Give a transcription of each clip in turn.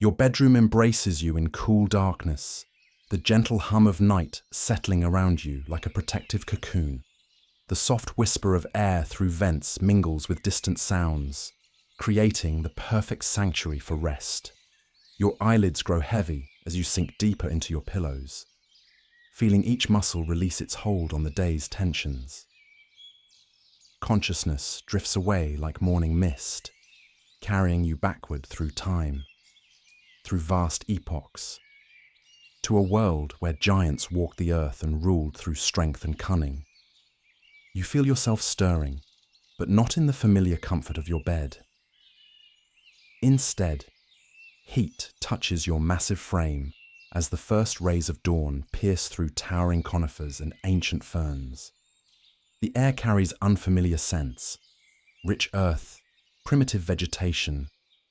Your bedroom embraces you in cool darkness, the gentle hum of night settling around you like a protective cocoon. The soft whisper of air through vents mingles with distant sounds, creating the perfect sanctuary for rest. Your eyelids grow heavy as you sink deeper into your pillows, feeling each muscle release its hold on the day's tensions. Consciousness drifts away like morning mist, carrying you backward through time, through vast epochs, to a world where giants walked the earth and ruled through strength and cunning. You feel yourself stirring, but not in the familiar comfort of your bed. Instead, heat touches your massive frame as the first rays of dawn pierce through towering conifers and ancient ferns. The air carries unfamiliar scents, rich earth, primitive vegetation,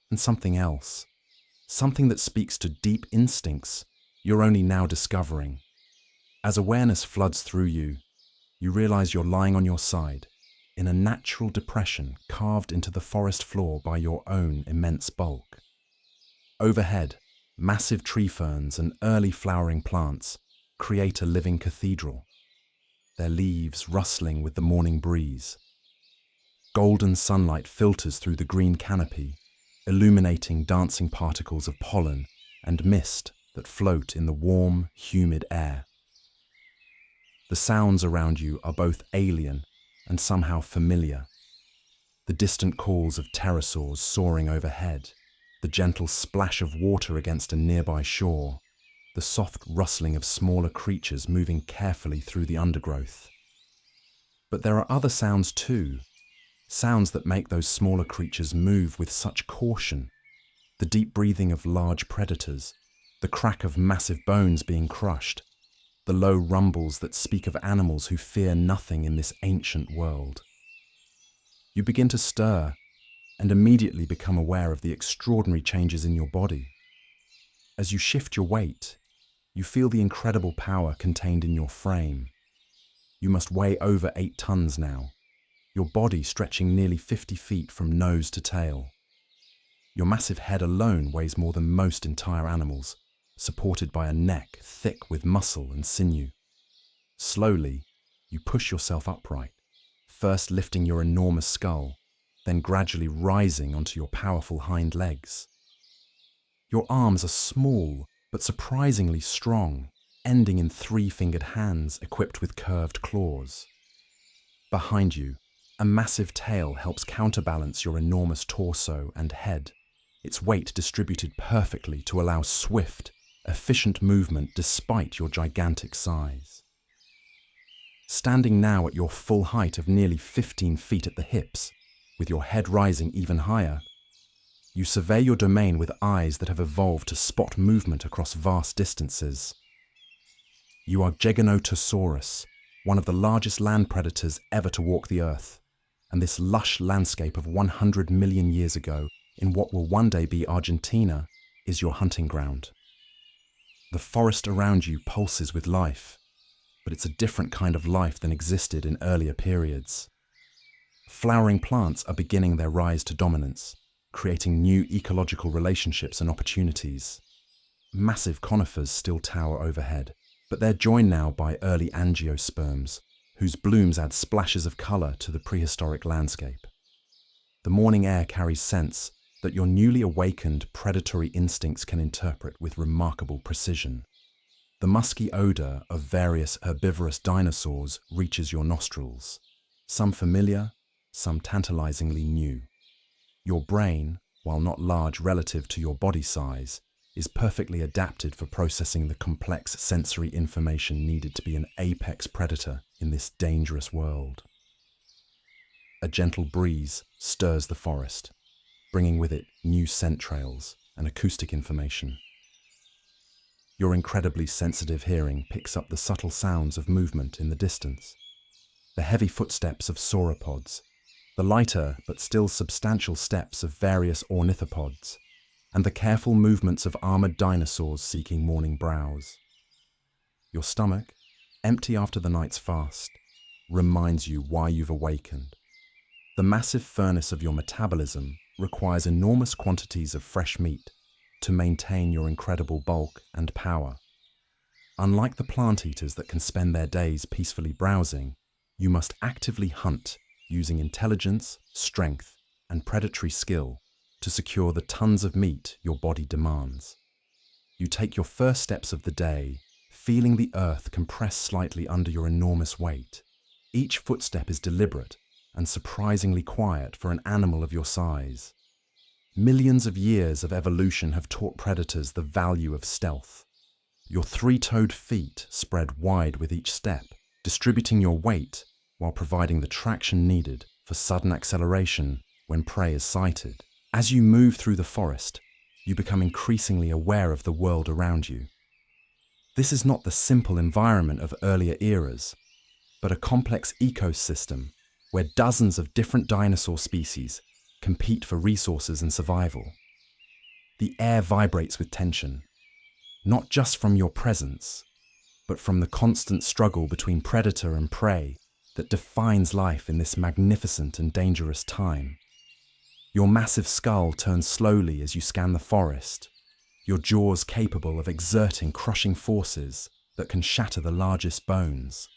and something else, something that speaks to deep instincts you're only now discovering. As awareness floods through you, you realize you're lying on your side, in a natural depression carved into the forest floor by your own immense bulk. Overhead, massive tree ferns and early flowering plants create a living cathedral, their leaves rustling with the morning breeze. Golden sunlight filters through the green canopy, illuminating dancing particles of pollen and mist that float in the warm, humid air. The sounds around you are both alien and somehow familiar. The distant calls of pterosaurs soaring overhead, the gentle splash of water against a nearby shore, the soft rustling of smaller creatures moving carefully through the undergrowth. But there are other sounds too, sounds that make those smaller creatures move with such caution. The deep breathing of large predators, the crack of massive bones being crushed, the low rumbles that speak of animals who fear nothing in this ancient world. You begin to stir and immediately become aware of the extraordinary changes in your body. As you shift your weight, you feel the incredible power contained in your frame. You must weigh over 8 tons now, your body stretching nearly 50 feet from nose to tail. Your massive head alone weighs more than most entire animals, supported by a neck thick with muscle and sinew. Slowly, you push yourself upright, first lifting your enormous skull, then gradually rising onto your powerful hind legs. Your arms are small but surprisingly strong, ending in 3-fingered hands equipped with curved claws. Behind you, a massive tail helps counterbalance your enormous torso and head, its weight distributed perfectly to allow swift, efficient movement despite your gigantic size. Standing now at your full height of nearly 15 feet at the hips, with your head rising even higher, you survey your domain with eyes that have evolved to spot movement across vast distances. You are Giganotosaurus, one of the largest land predators ever to walk the earth, and this lush landscape of 100 million years ago in what will one day be Argentina is your hunting ground. The forest around you pulses with life, but it's a different kind of life than existed in earlier periods. Flowering plants are beginning their rise to dominance, creating new ecological relationships and opportunities. Massive conifers still tower overhead, but they're joined now by early angiosperms, whose blooms add splashes of color to the prehistoric landscape. The morning air carries scents that your newly awakened predatory instincts can interpret with remarkable precision. The musky odor of various herbivorous dinosaurs reaches your nostrils, some familiar, some tantalizingly new. Your brain, while not large relative to your body size, is perfectly adapted for processing the complex sensory information needed to be an apex predator in this dangerous world. A gentle breeze stirs the forest, bringing with it new scent trails and acoustic information. Your incredibly sensitive hearing picks up the subtle sounds of movement in the distance, the heavy footsteps of sauropods, the lighter but still substantial steps of various ornithopods, and the careful movements of armored dinosaurs seeking morning browse. Your stomach, empty after the night's fast, reminds you why you've awakened. The massive furnace of your metabolism requires enormous quantities of fresh meat, to maintain your incredible bulk and power. Unlike the plant eaters that can spend their days peacefully browsing, you must actively hunt using intelligence, strength, and predatory skill to secure the tons of meat your body demands. You take your first steps of the day, feeling the earth compress slightly under your enormous weight. Each footstep is deliberate and surprisingly quiet for an animal of your size. Millions of years of evolution have taught predators the value of stealth. Your three-toed feet spread wide with each step, distributing your weight while providing the traction needed for sudden acceleration when prey is sighted. As you move through the forest, you become increasingly aware of the world around you. This is not the simple environment of earlier eras, but a complex ecosystem where dozens of different dinosaur species compete for resources and survival. The air vibrates with tension, not just from your presence, but from the constant struggle between predator and prey that defines life in this magnificent and dangerous time. Your massive skull turns slowly as you scan the forest, your jaws capable of exerting crushing forces that can shatter the largest bones.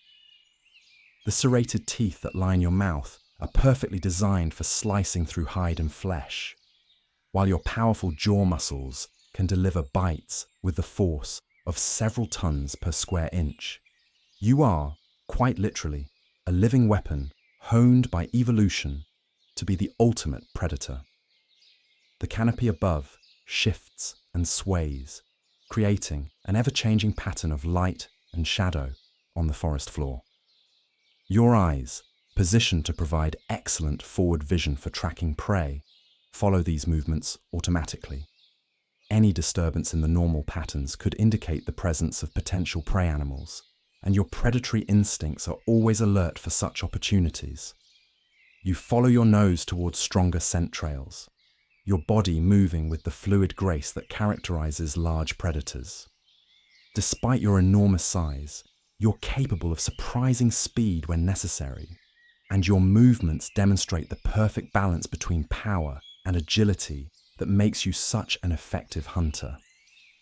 The serrated teeth that line your mouth are perfectly designed for slicing through hide and flesh, while your powerful jaw muscles can deliver bites with the force of several tons per square inch. You are, quite literally, a living weapon honed by evolution to be the ultimate predator. The canopy above shifts and sways, creating an ever-changing pattern of light and shadow on the forest floor. Your eyes, positioned to provide excellent forward vision for tracking prey, follow these movements automatically. Any disturbance in the normal patterns could indicate the presence of potential prey animals, and your predatory instincts are always alert for such opportunities. You follow your nose towards stronger scent trails, your body moving with the fluid grace that characterizes large predators. Despite your enormous size, you're capable of surprising speed when necessary, and your movements demonstrate the perfect balance between power and agility that makes you such an effective hunter.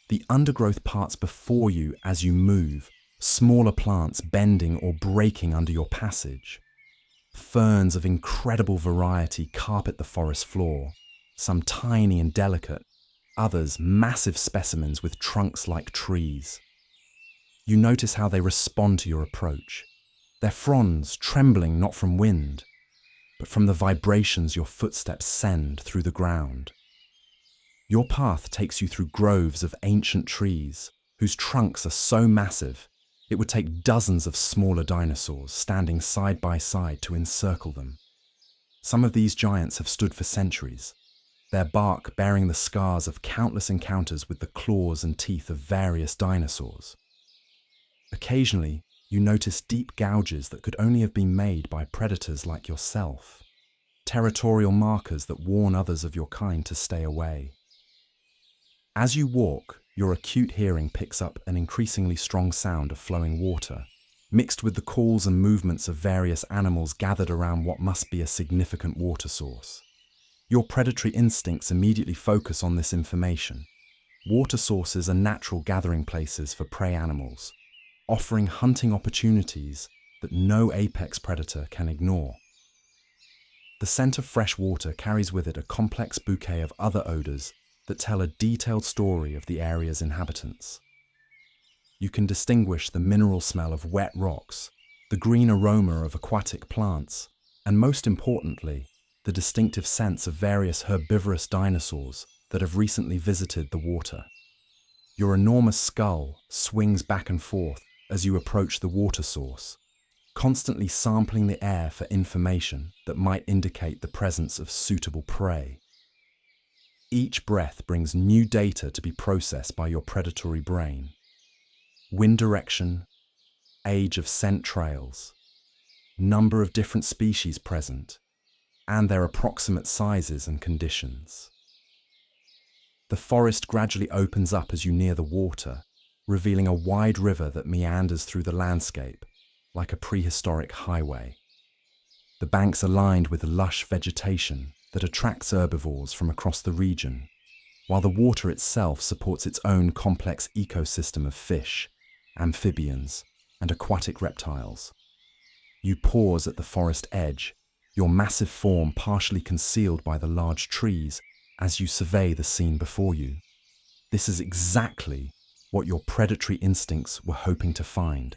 The undergrowth parts before you as you move, smaller plants bending or breaking under your passage. Ferns of incredible variety carpet the forest floor, some tiny and delicate, others massive specimens with trunks like trees. You notice how they respond to your approach, their fronds trembling not from wind, but from the vibrations your footsteps send through the ground. Your path takes you through groves of ancient trees whose trunks are so massive it would take dozens of smaller dinosaurs standing side by side to encircle them. Some of these giants have stood for centuries, their bark bearing the scars of countless encounters with the claws and teeth of various dinosaurs. Occasionally, you notice deep gouges that could only have been made by predators like yourself, territorial markers that warn others of your kind to stay away. As you walk, your acute hearing picks up an increasingly strong sound of flowing water, mixed with the calls and movements of various animals gathered around what must be a significant water source. Your predatory instincts immediately focus on this information. Water sources are natural gathering places for prey animals, offering hunting opportunities that no apex predator can ignore. The scent of fresh water carries with it a complex bouquet of other odors that tell a detailed story of the area's inhabitants. You can distinguish the mineral smell of wet rocks, the green aroma of aquatic plants, and most importantly, the distinctive scents of various herbivorous dinosaurs that have recently visited the water. Your enormous skull swings back and forth as you approach the water source, constantly sampling the air for information that might indicate the presence of suitable prey. Each breath brings new data to be processed by your predatory brain. Wind direction, age of scent trails, number of different species present, and their approximate sizes and conditions. The forest gradually opens up as you near the water, revealing a wide river that meanders through the landscape like a prehistoric highway. The banks are lined with lush vegetation that attracts herbivores from across the region. while the water itself supports its own complex ecosystem of fish, amphibians, and aquatic reptiles. You pause at the forest edge, your massive form partially concealed by the large trees as you survey the scene before you. This is exactly what your predatory instincts were hoping to find,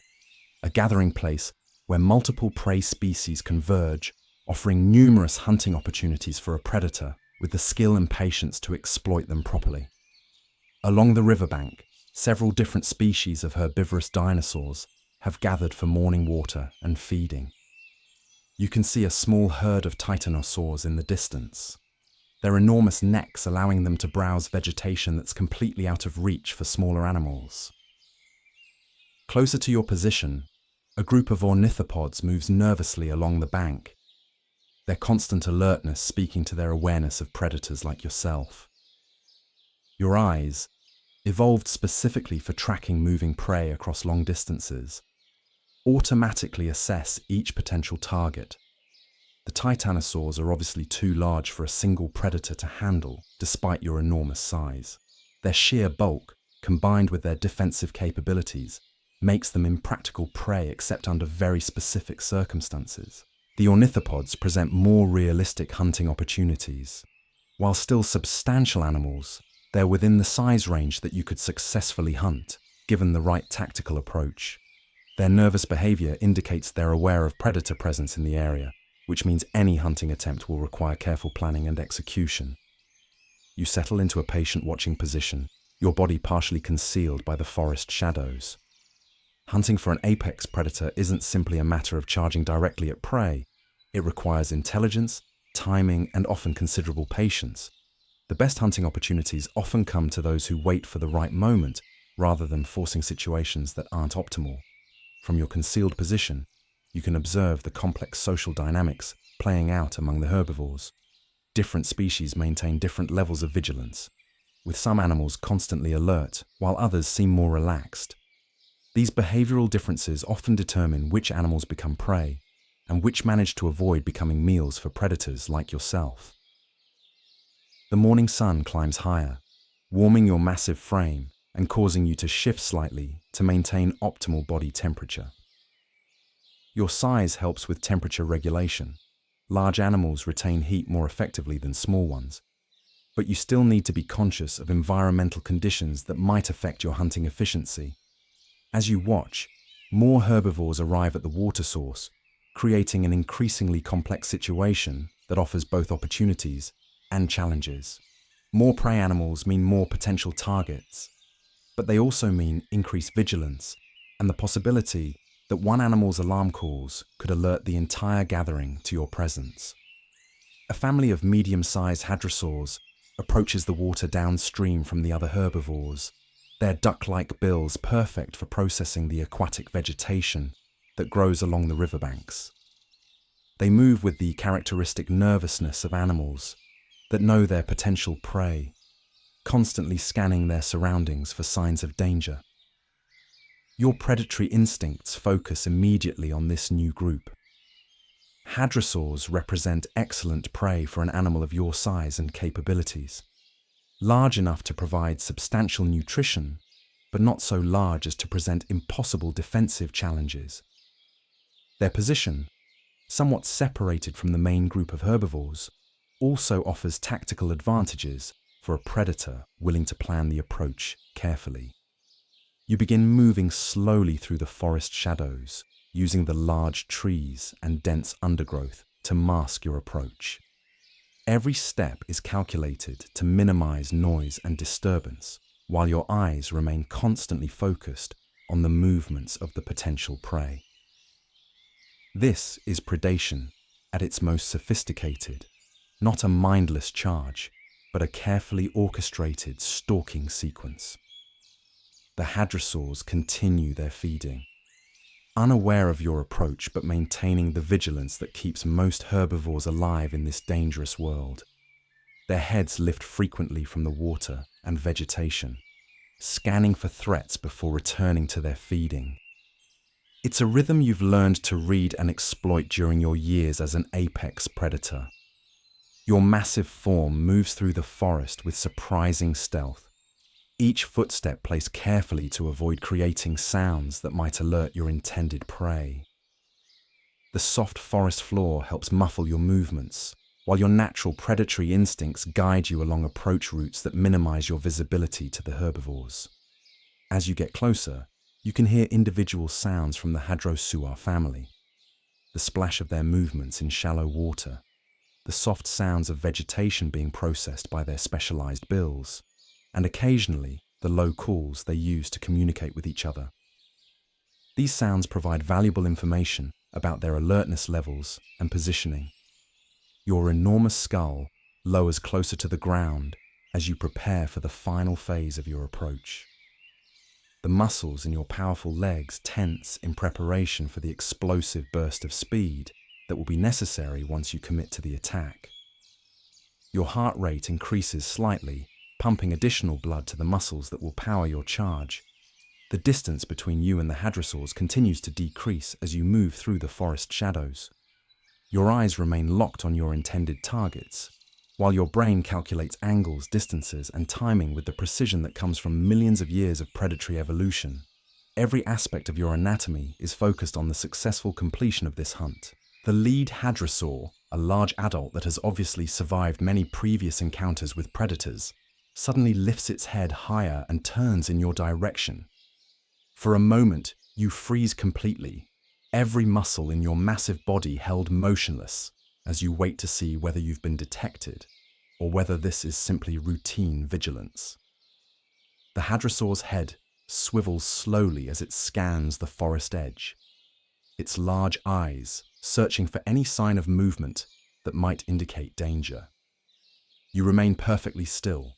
a gathering place where multiple prey species converge, offering numerous hunting opportunities for a predator with the skill and patience to exploit them properly. Along the riverbank, several different species of herbivorous dinosaurs have gathered for morning water and feeding. You can see a small herd of titanosaurs in the distance, their enormous necks allowing them to browse vegetation that's completely out of reach for smaller animals. Closer to your position, a group of ornithopods moves nervously along the bank, their constant alertness speaking to their awareness of predators like yourself. Your eyes, evolved specifically for tracking moving prey across long distances, automatically assess each potential target. The titanosaurs are obviously too large for a single predator to handle, despite your enormous size. Their sheer bulk, combined with their defensive capabilities, makes them impractical prey except under very specific circumstances. The ornithopods present more realistic hunting opportunities. While still substantial animals, they're within the size range that you could successfully hunt, given the right tactical approach. Their nervous behavior indicates they're aware of predator presence in the area, which means any hunting attempt will require careful planning and execution. You settle into a patient watching position, your body partially concealed by the forest shadows. Hunting for an apex predator isn't simply a matter of charging directly at prey. It requires intelligence, timing, and often considerable patience. The best hunting opportunities often come to those who wait for the right moment, rather than forcing situations that aren't optimal. From your concealed position, you can observe the complex social dynamics playing out among the herbivores. Different species maintain different levels of vigilance, with some animals constantly alert, while others seem more relaxed. These behavioral differences often determine which animals become prey, and which manage to avoid becoming meals for predators like yourself. The morning sun climbs higher, warming your massive frame and causing you to shift slightly to maintain optimal body temperature. Your size helps with temperature regulation. Large animals retain heat more effectively than small ones, but you still need to be conscious of environmental conditions that might affect your hunting efficiency. As you watch, more herbivores arrive at the water source, creating an increasingly complex situation that offers both opportunities and challenges. More prey animals mean more potential targets, but they also mean increased vigilance and the possibility that one animal's alarm calls could alert the entire gathering to your presence. A family of medium-sized hadrosaurs approaches the water downstream from the other herbivores, their duck-like bills perfect for processing the aquatic vegetation that grows along the riverbanks. They move with the characteristic nervousness of animals that know their potential prey, constantly scanning their surroundings for signs of danger. Your predatory instincts focus immediately on this new group. Hadrosaurs represent excellent prey for an animal of your size and capabilities. Large enough to provide substantial nutrition, but not so large as to present impossible defensive challenges. Their position, somewhat separated from the main group of herbivores, also offers tactical advantages for a predator willing to plan the approach carefully. You begin moving slowly through the forest shadows, using the large trees and dense undergrowth to mask your approach. Every step is calculated to minimize noise and disturbance, while your eyes remain constantly focused on the movements of the potential prey. This is predation at its most sophisticated, not a mindless charge, but a carefully orchestrated stalking sequence. The hadrosaurs continue their feeding, unaware of your approach but maintaining the vigilance that keeps most herbivores alive in this dangerous world. Their heads lift frequently from the water and vegetation, scanning for threats before returning to their feeding. It's a rhythm you've learned to read and exploit during your years as an apex predator. Your massive form moves through the forest with surprising stealth, each footstep placed carefully to avoid creating sounds that might alert your intended prey. The soft forest floor helps muffle your movements, while your natural predatory instincts guide you along approach routes that minimize your visibility to the herbivores. As you get closer, you can hear individual sounds from the Hadrosaur family, the splash of their movements in shallow water, the soft sounds of vegetation being processed by their specialized bills, and occasionally the low calls they use to communicate with each other. These sounds provide valuable information about their alertness levels and positioning. Your enormous skull lowers closer to the ground as you prepare for the final phase of your approach. The muscles in your powerful legs tense in preparation for the explosive burst of speed that will be necessary once you commit to the attack. Your heart rate increases slightly, pumping additional blood to the muscles that will power your charge. The distance between you and the hadrosaurs continues to decrease as you move through the forest shadows. Your eyes remain locked on your intended targets, while your brain calculates angles, distances, and timing with the precision that comes from millions of years of predatory evolution. Every aspect of your anatomy is focused on the successful completion of this hunt. The lead hadrosaur, a large adult that has obviously survived many previous encounters with predators, suddenly lifts its head higher and turns in your direction. For a moment, you freeze completely, every muscle in your massive body held motionless as you wait to see whether you've been detected or whether this is simply routine vigilance. The hadrosaur's head swivels slowly as it scans the forest edge, its large eyes searching for any sign of movement that might indicate danger. You remain perfectly still,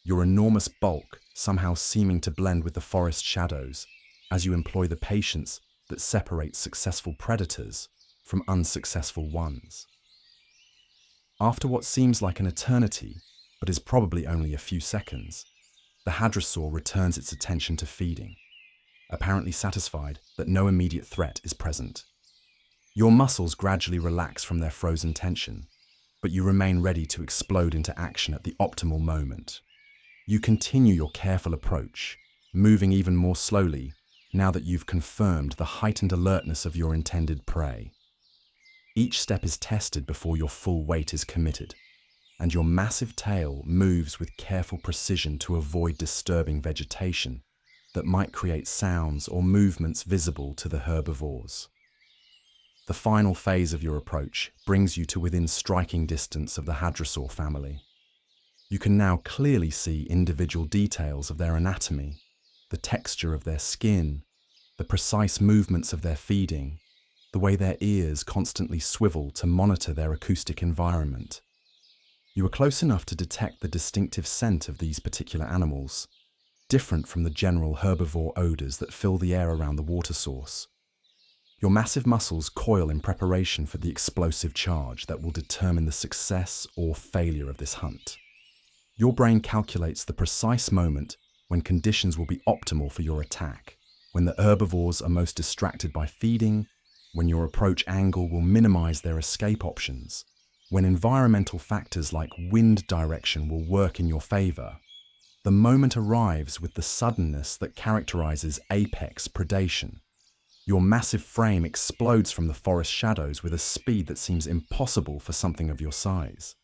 your enormous bulk somehow seeming to blend with the forest shadows as you employ the patience that separates successful predators from unsuccessful ones. After what seems like an eternity, but is probably only a few seconds, the hadrosaur returns its attention to feeding, apparently satisfied that no immediate threat is present. Your muscles gradually relax from their frozen tension, but you remain ready to explode into action at the optimal moment. You continue your careful approach, moving even more slowly now that you've confirmed the heightened alertness of your intended prey. Each step is tested before your full weight is committed, and your massive tail moves with careful precision to avoid disturbing vegetation that might create sounds or movements visible to the herbivores. The final phase of your approach brings you to within striking distance of the hadrosaur family. You can now clearly see individual details of their anatomy, the texture of their skin, the precise movements of their feeding, the way their ears constantly swivel to monitor their acoustic environment. You are close enough to detect the distinctive scent of these particular animals, different from the general herbivore odors that fill the air around the water source. Your massive muscles coil in preparation for the explosive charge that will determine the success or failure of this hunt. Your brain calculates the precise moment when conditions will be optimal for your attack, when the herbivores are most distracted by feeding, when your approach angle will minimize their escape options, when environmental factors like wind direction will work in your favor. The moment arrives with the suddenness that characterizes apex predation. Your massive frame explodes from the forest shadows with a speed that seems impossible for something of your size.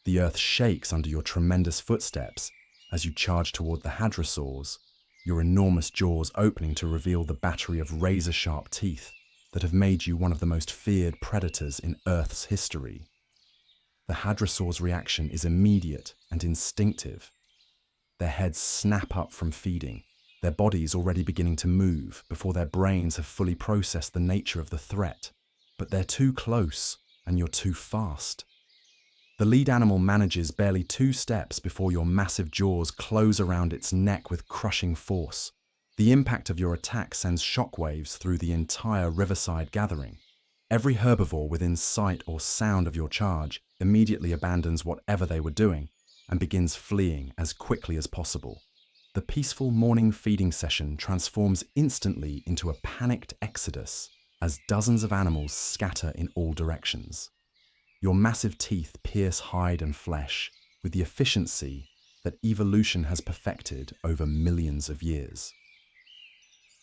The earth shakes under your tremendous footsteps as you charge toward the hadrosaurs, your enormous jaws opening to reveal the battery of razor-sharp teeth that have made you one of the most feared predators in Earth's history. The hadrosaur's reaction is immediate and instinctive. Their heads snap up from feeding, their bodies already beginning to move before their brains have fully processed the nature of the threat. But they're too close, and you're too fast. The lead animal manages barely 2 steps before your massive jaws close around its neck with crushing force. The impact of your attack sends shockwaves through the entire riverside gathering. Every herbivore within sight or sound of your charge immediately abandons whatever they were doing and begins fleeing as quickly as possible. The peaceful morning feeding session transforms instantly into a panicked exodus as dozens of animals scatter in all directions. Your massive teeth pierce hide and flesh with the efficiency that evolution has perfected over millions of years.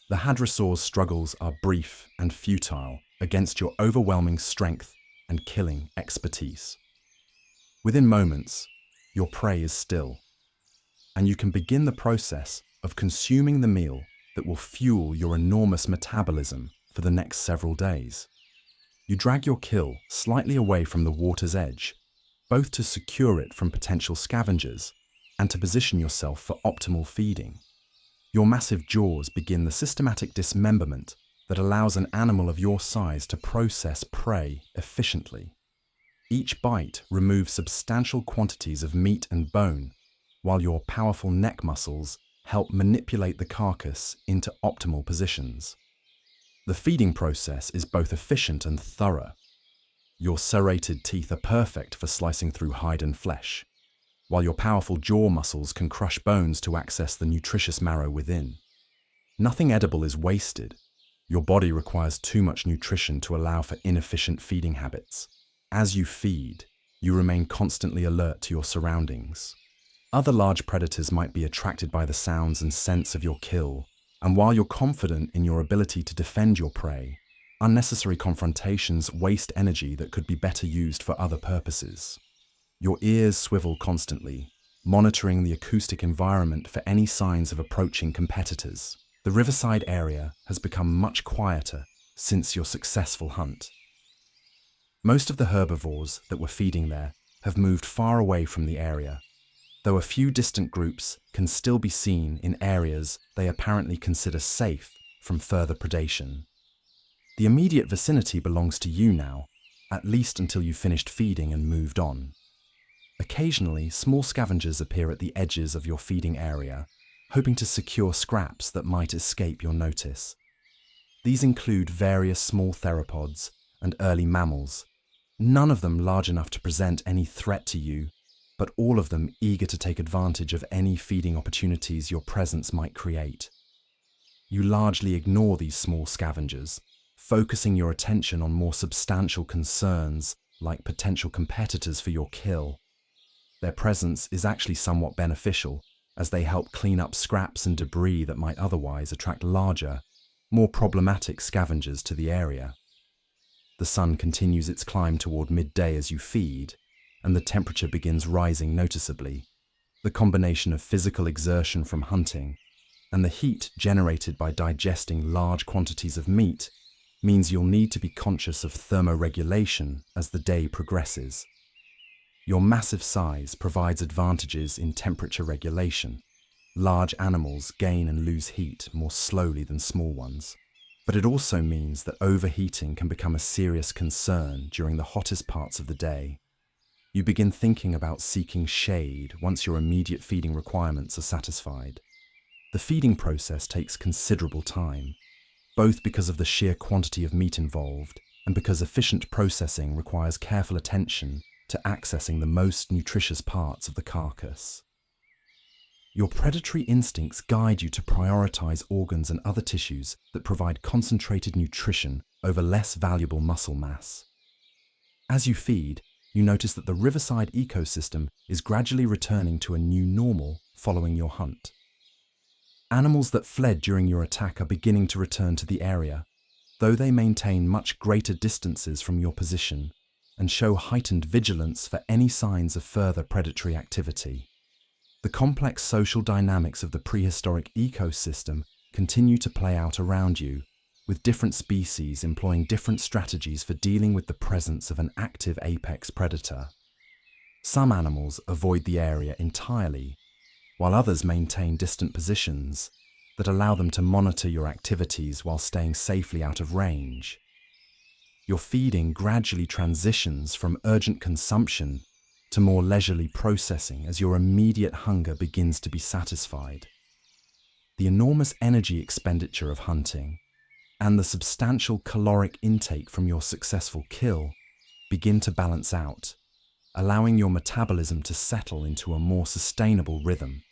The hadrosaur's struggles are brief and futile against your overwhelming strength and killing expertise. Within moments, your prey is still, and you can begin the process of consuming the meal that will fuel your enormous metabolism for the next several days. You drag your kill slightly away from the water's edge, both to secure it from potential scavengers and to position yourself for optimal feeding. Your massive jaws begin the systematic dismemberment that allows an animal of your size to process prey efficiently. Each bite removes substantial quantities of meat and bone, while your powerful neck muscles help manipulate the carcass into optimal positions. The feeding process is both efficient and thorough. Your serrated teeth are perfect for slicing through hide and flesh, while your powerful jaw muscles can crush bones to access the nutritious marrow within. Nothing edible is wasted. Your body requires too much nutrition to allow for inefficient feeding habits. As you feed, you remain constantly alert to your surroundings. Other large predators might be attracted by the sounds and scents of your kill, and while you're confident in your ability to defend your prey, unnecessary confrontations waste energy that could be better used for other purposes. Your ears swivel constantly, monitoring the acoustic environment for any signs of approaching competitors. The riverside area has become much quieter since your successful hunt. Most of the herbivores that were feeding there have moved far away from the area, though a few distant groups can still be seen in areas they apparently consider safe from further predation. The immediate vicinity belongs to you now, at least until you finished feeding and moved on. Occasionally, small scavengers appear at the edges of your feeding area, hoping to secure scraps that might escape your notice. These include various small theropods and early mammals, none of them large enough to present any threat to you, but all of them eager to take advantage of any feeding opportunities your presence might create. You largely ignore these small scavengers, focusing your attention on more substantial concerns like potential competitors for your kill. Their presence is actually somewhat beneficial, as they help clean up scraps and debris that might otherwise attract larger, more problematic scavengers to the area. The sun continues its climb toward midday as you feed, and the temperature begins rising noticeably. The combination of physical exertion from hunting and the heat generated by digesting large quantities of meat means you'll need to be conscious of thermoregulation as the day progresses. Your massive size provides advantages in temperature regulation. Large animals gain and lose heat more slowly than small ones. But it also means that overheating can become a serious concern during the hottest parts of the day. You begin thinking about seeking shade once your immediate feeding requirements are satisfied. The feeding process takes considerable time, both because of the sheer quantity of meat involved and because efficient processing requires careful attention to accessing the most nutritious parts of the carcass. Your predatory instincts guide you to prioritize organs and other tissues that provide concentrated nutrition over less valuable muscle mass. As you feed, you notice that the riverside ecosystem is gradually returning to a new normal following your hunt. Animals that fled during your attack are beginning to return to the area, though they maintain much greater distances from your position and show heightened vigilance for any signs of further predatory activity. The complex social dynamics of the prehistoric ecosystem continue to play out around you, with different species employing different strategies for dealing with the presence of an active apex predator. Some animals avoid the area entirely, while others maintain distant positions that allow them to monitor your activities while staying safely out of range. Your feeding gradually transitions from urgent consumption to more leisurely processing as your immediate hunger begins to be satisfied. The enormous energy expenditure of hunting and the substantial caloric intake from your successful kill begin to balance out, allowing your metabolism to settle into a more sustainable rhythm.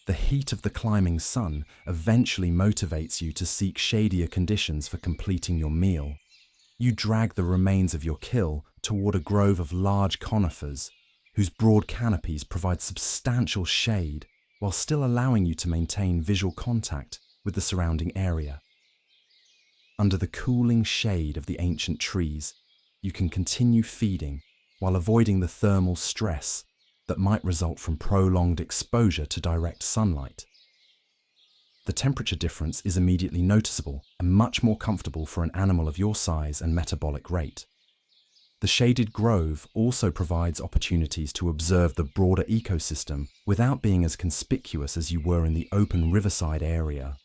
The heat of the climbing sun eventually motivates you to seek shadier conditions for completing your meal. You drag the remains of your kill toward a grove of large conifers whose broad canopies provide substantial shade while still allowing you to maintain visual contact with the surrounding area. Under the cooling shade of the ancient trees, you can continue feeding while avoiding the thermal stress that might result from prolonged exposure to direct sunlight. The temperature difference is immediately noticeable and much more comfortable for an animal of your size and metabolic rate. The shaded grove also provides opportunities to observe the broader ecosystem without being as conspicuous as you were in the open riverside area.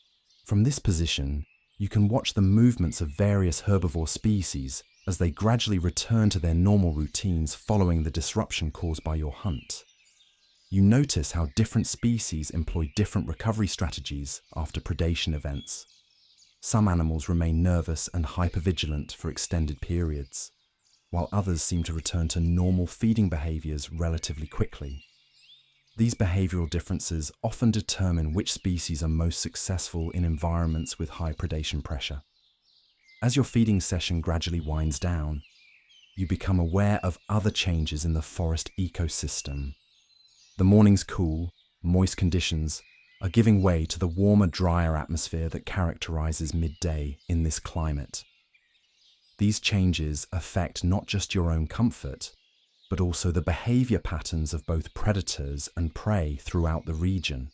From this position, you can watch the movements of various herbivore species as they gradually return to their normal routines following the disruption caused by your hunt. You notice how different species employ different recovery strategies after predation events. Some animals remain nervous and hypervigilant for extended periods, while others seem to return to normal feeding behaviors relatively quickly. These behavioral differences often determine which species are most successful in environments with high predation pressure. As your feeding session gradually winds down, you become aware of other changes in the forest ecosystem. The morning's cool, moist conditions are giving way to the warmer, drier atmosphere that characterizes midday in this climate. These changes affect not just your own comfort, but also the behavior patterns of both predators and prey throughout the region.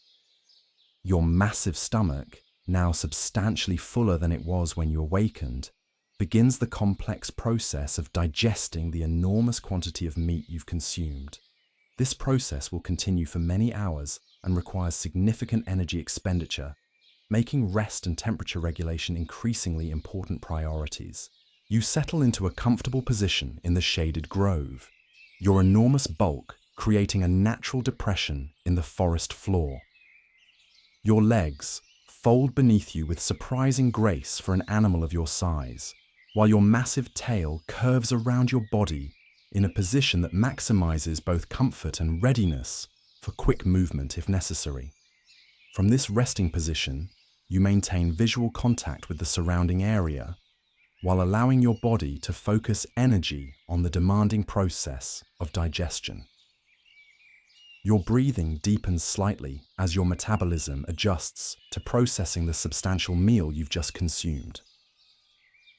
Your massive stomach, now substantially fuller than it was when you awakened, begins the complex process of digesting the enormous quantity of meat you've consumed. This process will continue for many hours and requires significant energy expenditure, making rest and temperature regulation increasingly important priorities. You settle into a comfortable position in the shaded grove, your enormous bulk creating a natural depression in the forest floor. Your legs fold beneath you with surprising grace for an animal of your size, while your massive tail curves around your body in a position that maximizes both comfort and readiness for quick movement if necessary. From this resting position, you maintain visual contact with the surrounding area, while allowing your body to focus energy on the demanding process of digestion. Your breathing deepens slightly as your metabolism adjusts to processing the substantial meal you've just consumed.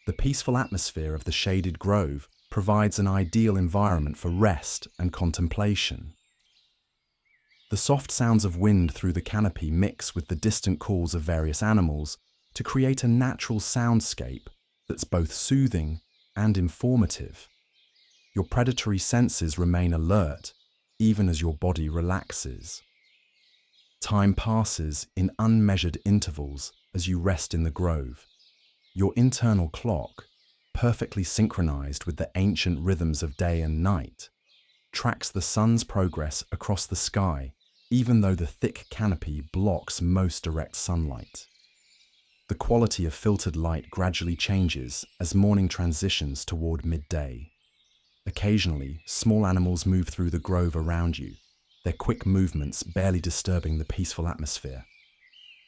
The peaceful atmosphere of the shaded grove provides an ideal environment for rest and contemplation. The soft sounds of wind through the canopy mix with the distant calls of various animals to create a natural soundscape that's both soothing and informative. Your predatory senses remain alert even as your body relaxes. Time passes in unmeasured intervals as you rest in the grove. Your internal clock, perfectly synchronized with the ancient rhythms of day and night, tracks the sun's progress across the sky, even though the thick canopy blocks most direct sunlight. The quality of filtered light gradually changes as morning transitions toward midday. Occasionally, small animals move through the grove around you, their quick movements barely disturbing the peaceful atmosphere.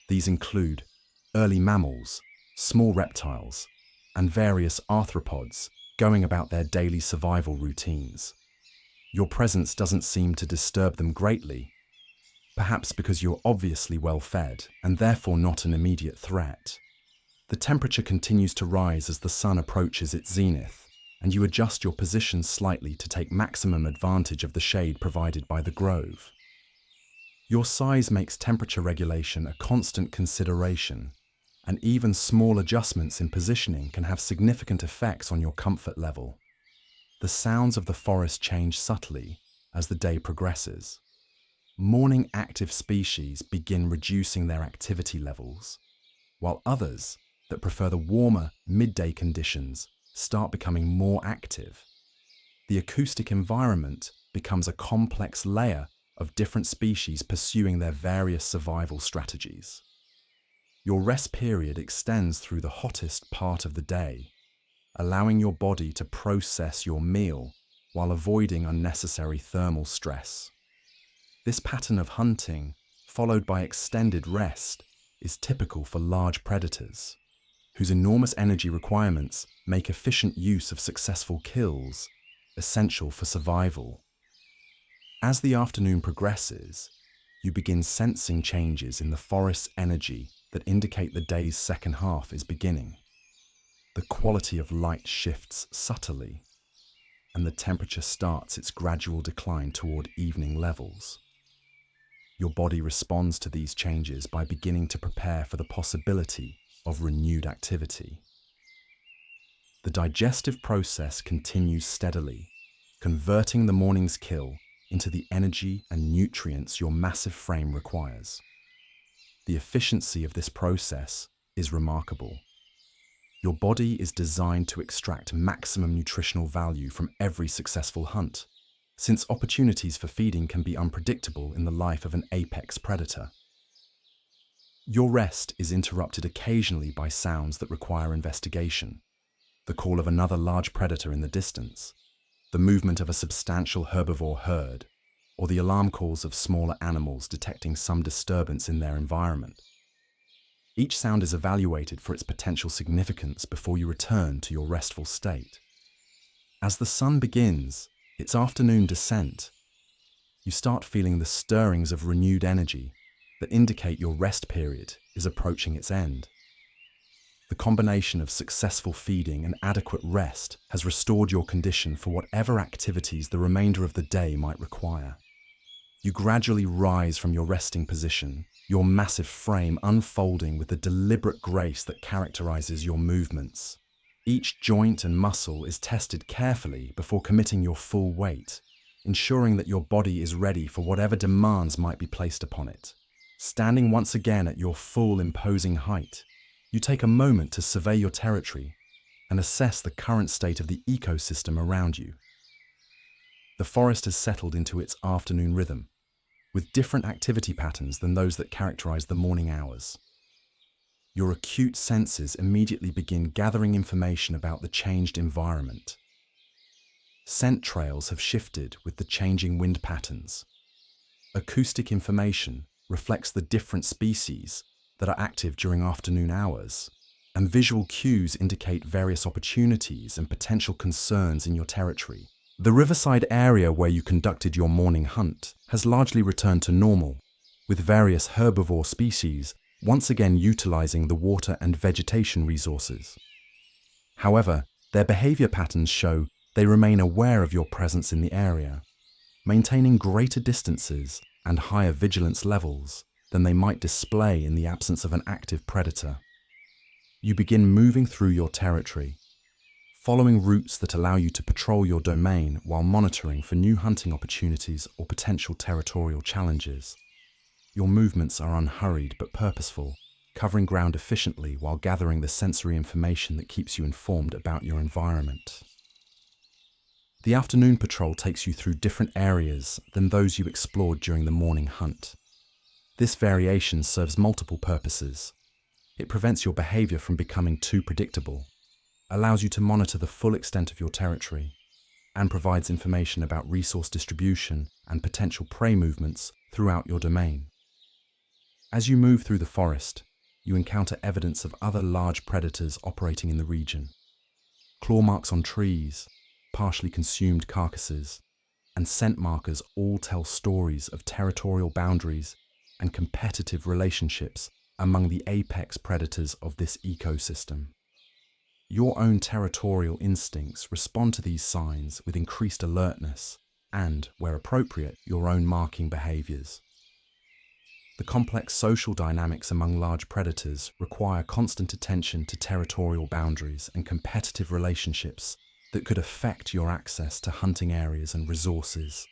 These include early mammals, small reptiles, and various arthropods going about their daily survival routines. Your presence doesn't seem to disturb them greatly, perhaps because you're obviously well fed and therefore not an immediate threat. The temperature continues to rise as the sun approaches its zenith, and you adjust your position slightly to take maximum advantage of the shade provided by the grove. Your size makes temperature regulation a constant consideration, and even small adjustments in positioning can have significant effects on your comfort level. The sounds of the forest change subtly as the day progresses. Morning active species begin reducing their activity levels, while others that prefer the warmer midday conditions start becoming more active. The acoustic environment becomes a complex layer of different species pursuing their various survival strategies. Your rest period extends through the hottest part of the day, allowing your body to process your meal while avoiding unnecessary thermal stress. This pattern of hunting, followed by extended rest, is typical for large predators, whose enormous energy requirements make efficient use of successful kills essential for survival. As the afternoon progresses, you begin sensing changes in the forest's energy that indicate the day's second half is beginning. The quality of light shifts subtly, and the temperature starts its gradual decline toward evening levels. Your body responds to these changes by beginning to prepare for the possibility of renewed activity. The digestive process continues steadily, converting the morning's kill into the energy and nutrients your massive frame requires. The efficiency of this process is remarkable. Your body is designed to extract maximum nutritional value from every successful hunt, since opportunities for feeding can be unpredictable in the life of an apex predator. Your rest is interrupted occasionally by sounds that require investigation: the call of another large predator in the distance, the movement of a substantial herbivore herd, or the alarm calls of smaller animals detecting some disturbance in their environment. Each sound is evaluated for its potential significance before you return to your restful state. As the sun begins its afternoon descent, you start feeling the stirrings of renewed energy that indicate your rest period is approaching its end. The combination of successful feeding and adequate rest has restored your condition for whatever activities the remainder of the day might require. You gradually rise from your resting position, your massive frame unfolding with the deliberate grace that characterizes your movements. Each joint and muscle is tested carefully before committing your full weight, ensuring that your body is ready for whatever demands might be placed upon it. Standing once again at your full imposing height, you take a moment to survey your territory and assess the current state of the ecosystem around you. The forest has settled into its afternoon rhythm, with different activity patterns than those that characterize the morning hours. Your acute senses immediately begin gathering information about the changed environment. Scent trails have shifted with the changing wind patterns. Acoustic information reflects the different species that are active during afternoon hours, and visual cues indicate various opportunities and potential concerns in your territory. The riverside area where you conducted your morning hunt has largely returned to normal, with various herbivore species once again utilizing the water and vegetation resources. However, their behavior patterns show they remain aware of your presence in the area, maintaining greater distances and higher vigilance levels than they might display in the absence of an active predator. You begin moving through your territory, following routes that allow you to patrol your domain while monitoring for new hunting opportunities or potential territorial challenges. Your movements are unhurried but purposeful, covering ground efficiently while gathering the sensory information that keeps you informed about your environment. The afternoon patrol takes you through different areas than those you explored during the morning hunt. This variation serves multiple purposes. It prevents your behavior from becoming too predictable, allows you to monitor the full extent of your territory, and provides information about resource distribution and potential prey movements throughout your domain. As you move through the forest, you encounter evidence of other large predators operating in the region. Claw marks on trees, partially consumed carcasses, and scent markers all tell stories of territorial boundaries and competitive relationships among the apex predators of this ecosystem. Your own territorial instincts respond to these signs with increased alertness and, where appropriate, your own marking behaviors. The complex social dynamics among large predators require constant attention to territorial boundaries and competitive relationships that could affect your access to hunting areas and resources.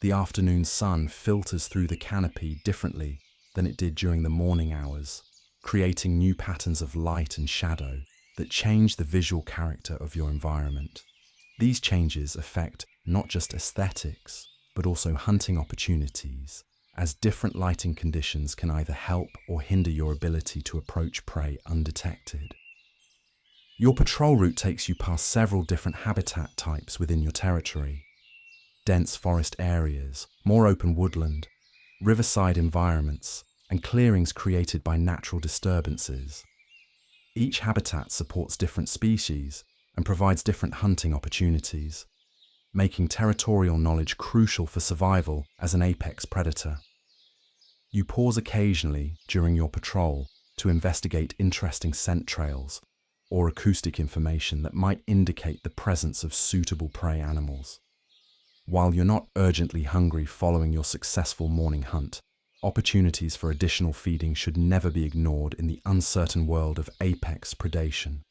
The afternoon sun filters through the canopy differently than it did during the morning hours, creating new patterns of light and shadow that change the visual character of your environment. These changes affect not just aesthetics, but also hunting opportunities, as different lighting conditions can either help or hinder your ability to approach prey undetected. Your patrol route takes you past several different habitat types within your territory: dense forest areas, more open woodland, riverside environments, and clearings created by natural disturbances. Each habitat supports different species, and provides different hunting opportunities, making territorial knowledge crucial for survival as an apex predator. You pause occasionally during your patrol to investigate interesting scent trails or acoustic information that might indicate the presence of suitable prey animals. While you're not urgently hungry following your successful morning hunt, opportunities for additional feeding should never be ignored in the uncertain world of apex predation.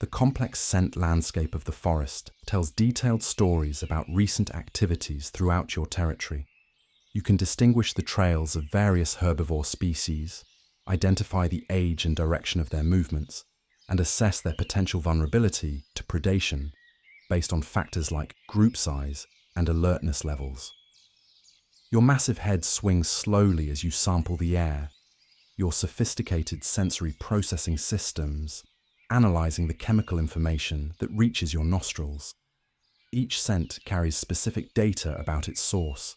The complex scent landscape of the forest tells detailed stories about recent activities throughout your territory. You can distinguish the trails of various herbivore species, identify the age and direction of their movements, and assess their potential vulnerability to predation based on factors like group size and alertness levels. Your massive head swings slowly as you sample the air, your sophisticated sensory processing systems analyzing the chemical information that reaches your nostrils. Each scent carries specific data about its source,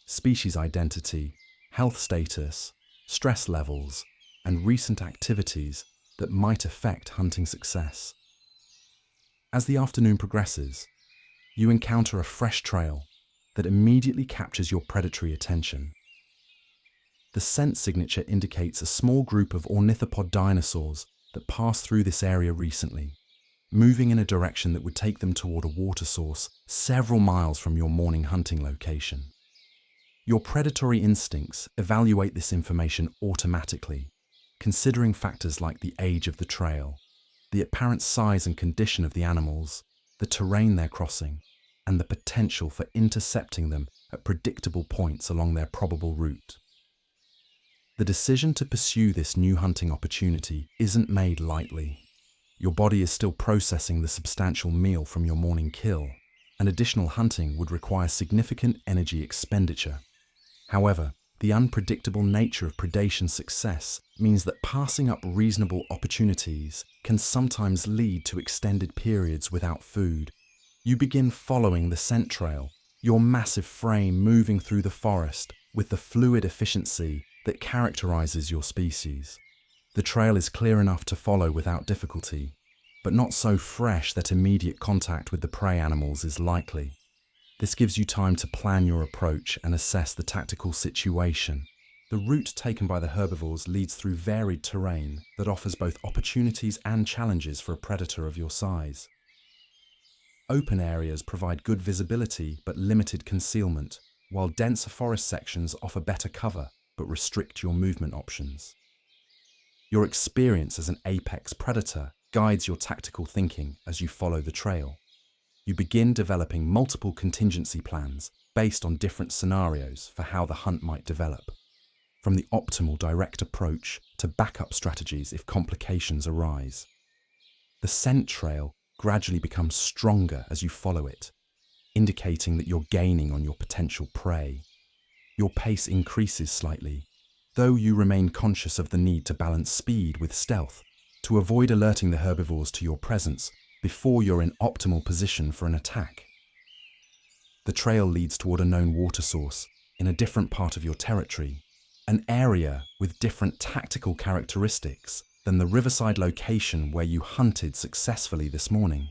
species identity, health status, stress levels, and recent activities that might affect hunting success. As the afternoon progresses, you encounter a fresh trail that immediately captures your predatory attention. The scent signature indicates a small group of ornithopod dinosaurs that passed through this area recently, moving in a direction that would take them toward a water source several miles from your morning hunting location. Your predatory instincts evaluate this information automatically, considering factors like the age of the trail, the apparent size and condition of the animals, the terrain they're crossing, and the potential for intercepting them at predictable points along their probable route. The decision to pursue this new hunting opportunity isn't made lightly. Your body is still processing the substantial meal from your morning kill, and additional hunting would require significant energy expenditure. However, the unpredictable nature of predation success means that passing up reasonable opportunities can sometimes lead to extended periods without food. You begin following the scent trail, your massive frame moving through the forest with the fluid efficiency that characterizes your species. The trail is clear enough to follow without difficulty, but not so fresh that immediate contact with the prey animals is likely. This gives you time to plan your approach and assess the tactical situation. The route taken by the herbivores leads through varied terrain that offers both opportunities and challenges for a predator of your size. Open areas provide good visibility but limited concealment, while denser forest sections offer better cover but restrict your movement options. Your experience as an apex predator guides your tactical thinking as you follow the trail. You begin developing multiple contingency plans based on different scenarios for how the hunt might develop, from the optimal direct approach to backup strategies if complications arise. The scent trail gradually becomes stronger as you follow it, indicating that you're gaining on your potential prey. Your pace increases slightly, though you remain conscious of the need to balance speed with stealth to avoid alerting the herbivores to your presence before you're in optimal position for an attack. The trail leads toward a known water source in a different part of your territory, an area with different tactical characteristics than the riverside location where you hunted successfully this morning.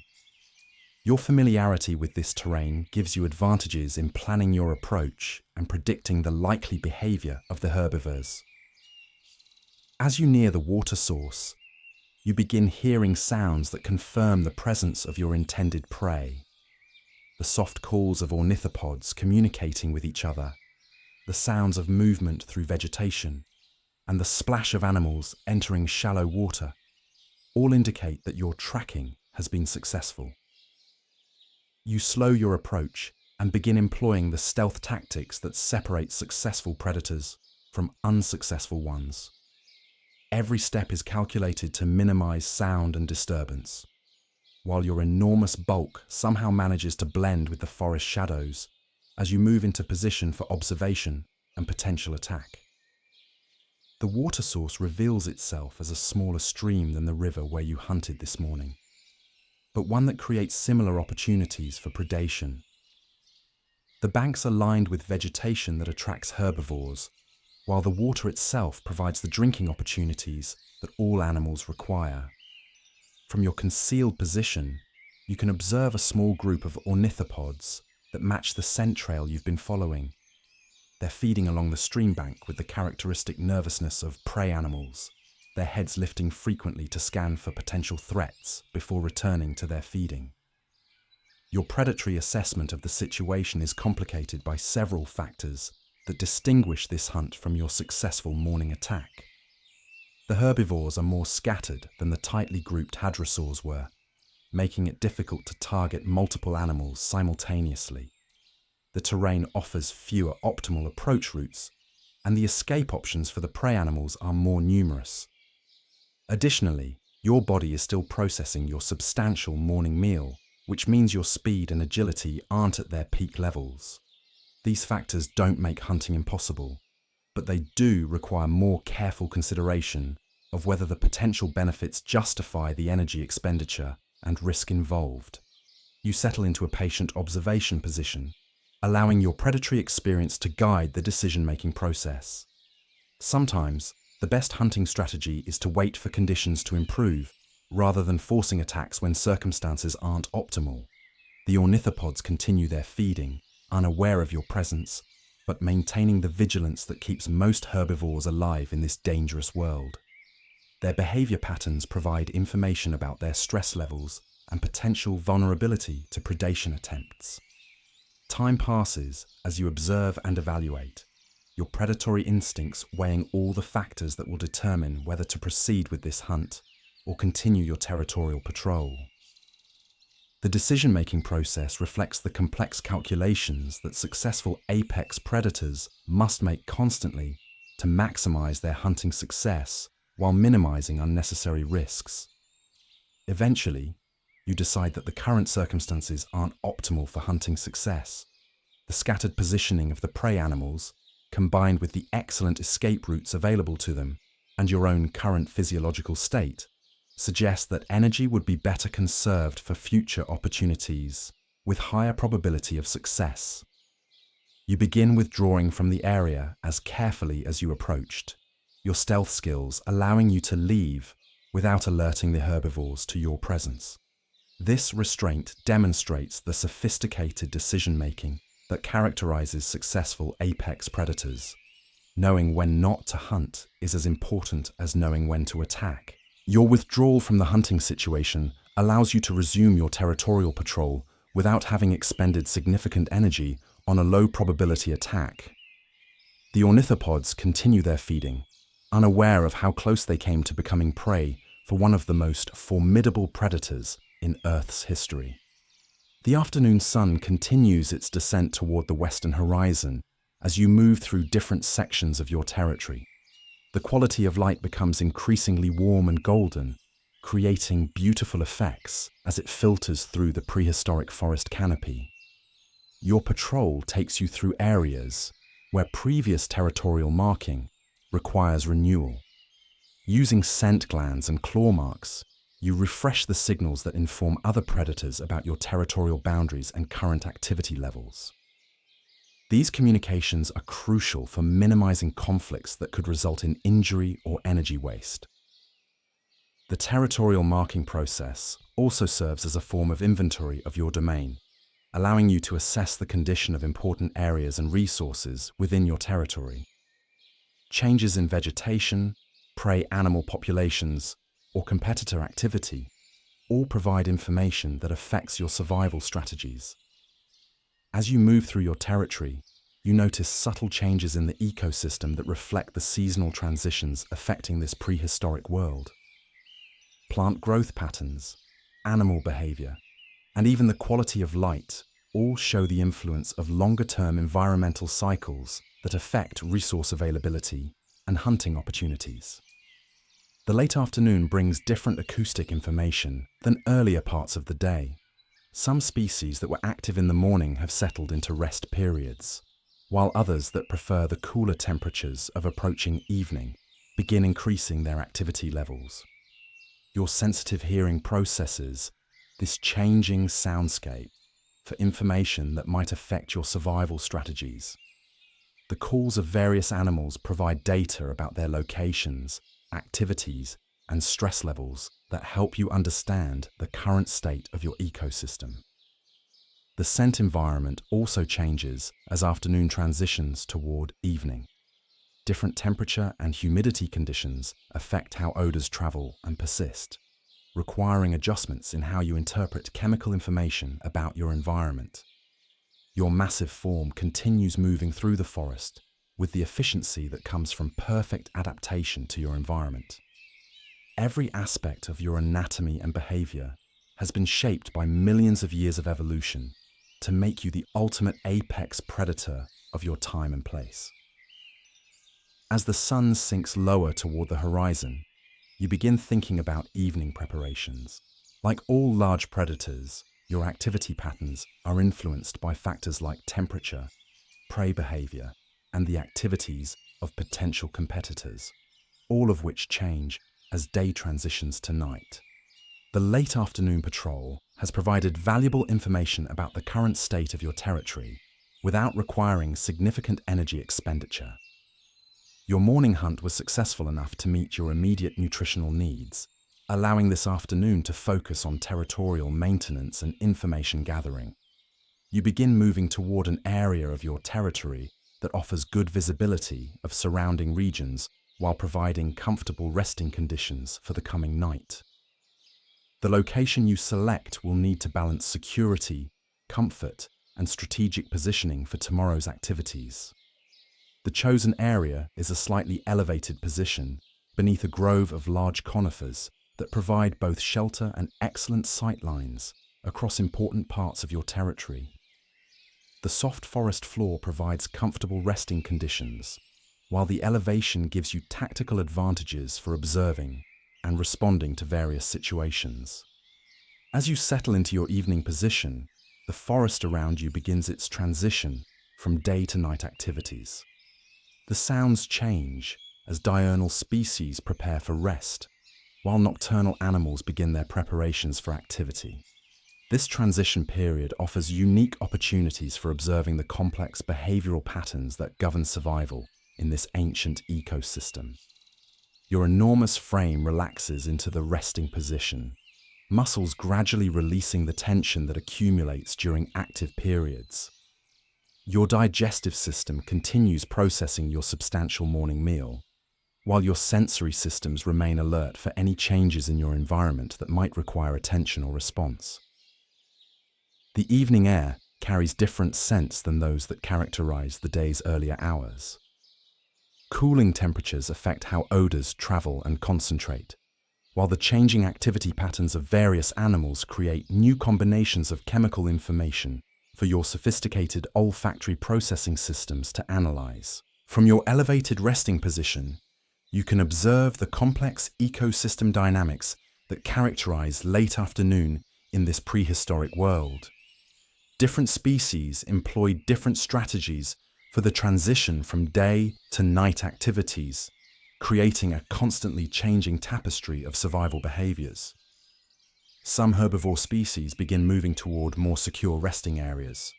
Your familiarity with this terrain gives you advantages in planning your approach and predicting the likely behavior of the herbivores. As you near the water source, you begin hearing sounds that confirm the presence of your intended prey. The soft calls of ornithopods communicating with each other, the sounds of movement through vegetation, and the splash of animals entering shallow water all indicate that your tracking has been successful. You slow your approach and begin employing the stealth tactics that separate successful predators from unsuccessful ones. Every step is calculated to minimize sound and disturbance, while your enormous bulk somehow manages to blend with the forest shadows as you move into position for observation and potential attack. The water source reveals itself as a smaller stream than the river where you hunted this morning, but one that creates similar opportunities for predation. The banks are lined with vegetation that attracts herbivores, while the water itself provides the drinking opportunities that all animals require. From your concealed position, you can observe a small group of ornithopods that match the scent trail you've been following. They're feeding along the stream bank with the characteristic nervousness of prey animals, their heads lifting frequently to scan for potential threats before returning to their feeding. Your predatory assessment of the situation is complicated by several factors that distinguish this hunt from your successful morning attack. The herbivores are more scattered than the tightly grouped hadrosaurs were, making it difficult to target multiple animals simultaneously. The terrain offers fewer optimal approach routes, and the escape options for the prey animals are more numerous. Additionally, your body is still processing your substantial morning meal, which means your speed and agility aren't at their peak levels. These factors don't make hunting impossible, but they do require more careful consideration of whether the potential benefits justify the energy expenditure and risk involved. You settle into a patient observation position, allowing your predatory experience to guide the decision-making process. Sometimes, the best hunting strategy is to wait for conditions to improve, rather than forcing attacks when circumstances aren't optimal. The ornithopods continue their feeding, unaware of your presence, but maintaining the vigilance that keeps most herbivores alive in this dangerous world. Their behavior patterns provide information about their stress levels and potential vulnerability to predation attempts. Time passes as you observe and evaluate, your predatory instincts weighing all the factors that will determine whether to proceed with this hunt or continue your territorial patrol. The decision-making process reflects the complex calculations that successful apex predators must make constantly to maximize their hunting success while minimizing unnecessary risks. Eventually, you decide that the current circumstances aren't optimal for hunting success. The scattered positioning of the prey animals, combined with the excellent escape routes available to them and your own current physiological state, suggests that energy would be better conserved for future opportunities with higher probability of success. You begin withdrawing from the area as carefully as you approached, your stealth skills allowing you to leave without alerting the herbivores to your presence. This restraint demonstrates the sophisticated decision-making that characterizes successful apex predators. Knowing when not to hunt is as important as knowing when to attack. Your withdrawal from the hunting situation allows you to resume your territorial patrol without having expended significant energy on a low-probability attack. The ornithopods continue their feeding, unaware of how close they came to becoming prey for one of the most formidable predators in Earth's history. The afternoon sun continues its descent toward the western horizon as you move through different sections of your territory. The quality of light becomes increasingly warm and golden, creating beautiful effects as it filters through the prehistoric forest canopy. Your patrol takes you through areas where previous territorial marking requires renewal. Using scent glands and claw marks, you refresh the signals that inform other predators about your territorial boundaries and current activity levels. These communications are crucial for minimizing conflicts that could result in injury or energy waste. The territorial marking process also serves as a form of inventory of your domain, allowing you to assess the condition of important areas and resources within your territory. Changes in vegetation, prey animal populations, or competitor activity all provide information that affects your survival strategies. As you move through your territory, you notice subtle changes in the ecosystem that reflect the seasonal transitions affecting this prehistoric world. Plant growth patterns, animal behavior, and even the quality of light all show the influence of longer-term environmental cycles that affect resource availability and hunting opportunities. The late afternoon brings different acoustic information than earlier parts of the day. Some species that were active in the morning have settled into rest periods, while others that prefer the cooler temperatures of approaching evening begin increasing their activity levels. Your sensitive hearing processes this changing soundscape for information that might affect your survival strategies. The calls of various animals provide data about their locations, activities, and stress levels that help you understand the current state of your ecosystem. The scent environment also changes as afternoon transitions toward evening. Different temperature and humidity conditions affect how odors travel and persist, requiring adjustments in how you interpret chemical information about your environment. Your massive form continues moving through the forest with the efficiency that comes from perfect adaptation to your environment. Every aspect of your anatomy and behavior has been shaped by millions of years of evolution to make you the ultimate apex predator of your time and place. As the sun sinks lower toward the horizon, you begin thinking about evening preparations. Like all large predators, your activity patterns are influenced by factors like temperature, prey behavior, and the activities of potential competitors, all of which change as day transitions to night. The late afternoon patrol has provided valuable information about the current state of your territory without requiring significant energy expenditure. Your morning hunt was successful enough to meet your immediate nutritional needs, allowing this afternoon to focus on territorial maintenance and information gathering. You begin moving toward an area of your territory that offers good visibility of surrounding regions while providing comfortable resting conditions for the coming night. The location you select will need to balance security, comfort, and strategic positioning for tomorrow's activities. The chosen area is a slightly elevated position beneath a grove of large conifers that provide both shelter and excellent sight lines across important parts of your territory. The soft forest floor provides comfortable resting conditions, while the elevation gives you tactical advantages for observing and responding to various situations. As you settle into your evening position, the forest around you begins its transition from day to night activities. The sounds change as diurnal species prepare for rest, while nocturnal animals begin their preparations for activity. This transition period offers unique opportunities for observing the complex behavioral patterns that govern survival in this ancient ecosystem. Your enormous frame relaxes into the resting position, muscles gradually releasing the tension that accumulates during active periods. Your digestive system continues processing your substantial morning meal, while your sensory systems remain alert for any changes in your environment that might require attention or response. The evening air carries different scents than those that characterize the day's earlier hours. Cooling temperatures affect how odors travel and concentrate, while the changing activity patterns of various animals create new combinations of chemical information for your sophisticated olfactory processing systems to analyze. From your elevated resting position, you can observe the complex ecosystem dynamics that characterize late afternoon in this prehistoric world. Different species employ different strategies for the transition from day to night activities, creating a constantly changing tapestry of survival behaviors. Some herbivore species begin moving toward more secure resting areas,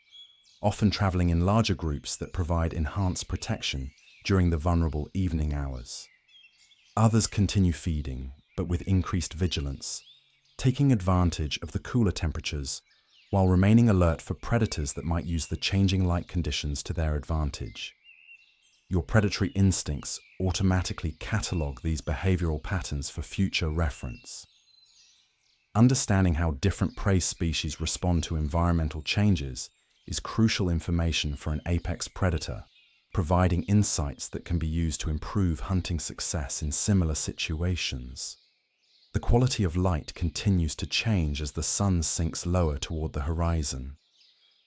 often traveling in larger groups that provide enhanced protection during the vulnerable evening hours. Others continue feeding, but with increased vigilance, taking advantage of the cooler temperatures while remaining alert for predators that might use the changing light conditions to their advantage. Your predatory instincts automatically catalog these behavioral patterns for future reference. Understanding how different prey species respond to environmental changes is crucial information for an apex predator, providing insights that can be used to improve hunting success in similar situations. The quality of light continues to change as the sun sinks lower toward the horizon.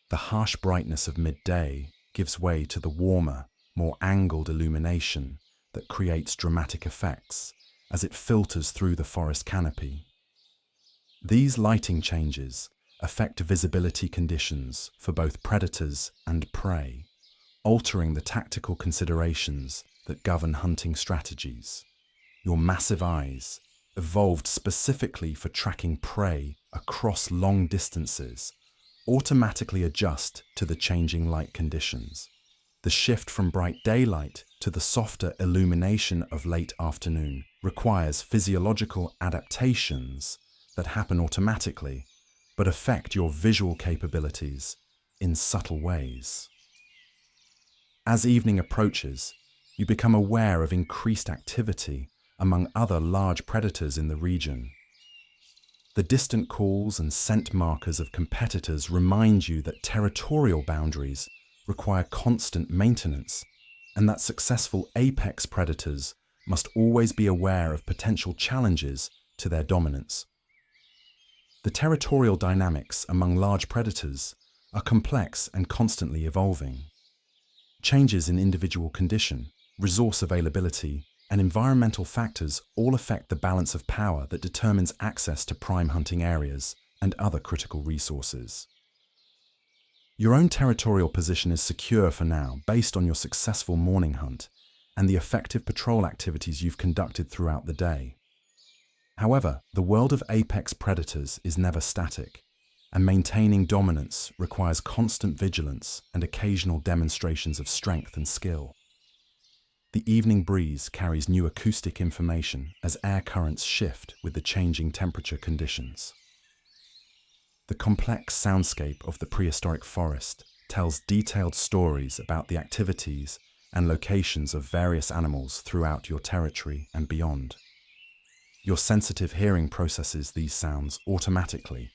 The harsh brightness of midday gives way to the warmer, more angled illumination that creates dramatic effects as it filters through the forest canopy. These lighting changes affect visibility conditions for both predators and prey, altering the tactical considerations that govern hunting strategies. Your massive eyes, evolved specifically for tracking prey across long distances, automatically adjust to the changing light conditions. The shift from bright daylight to the softer illumination of late afternoon requires physiological adaptations that happen automatically, but affect your visual capabilities in subtle ways. As evening approaches, you become aware of increased activity among other large predators in the region. The distant calls and scent markers of competitors remind you that territorial boundaries require constant maintenance, and that successful apex predators must always be aware of potential challenges to their dominance. The territorial dynamics among large predators are complex and constantly evolving. Changes in individual condition, resource availability, and environmental factors all affect the balance of power that determines access to prime hunting areas and other critical resources. Your own territorial position is secure for now based on your successful morning hunt and the effective patrol activities you've conducted throughout the day. However, the world of apex predators is never static, and maintaining dominance requires constant vigilance and occasional demonstrations of strength and skill. The evening breeze carries new acoustic information as air currents shift with the changing temperature conditions. The complex soundscape of the prehistoric forest tells detailed stories about the activities and locations of various animals throughout your territory and beyond. Your sensitive hearing processes these sounds automatically,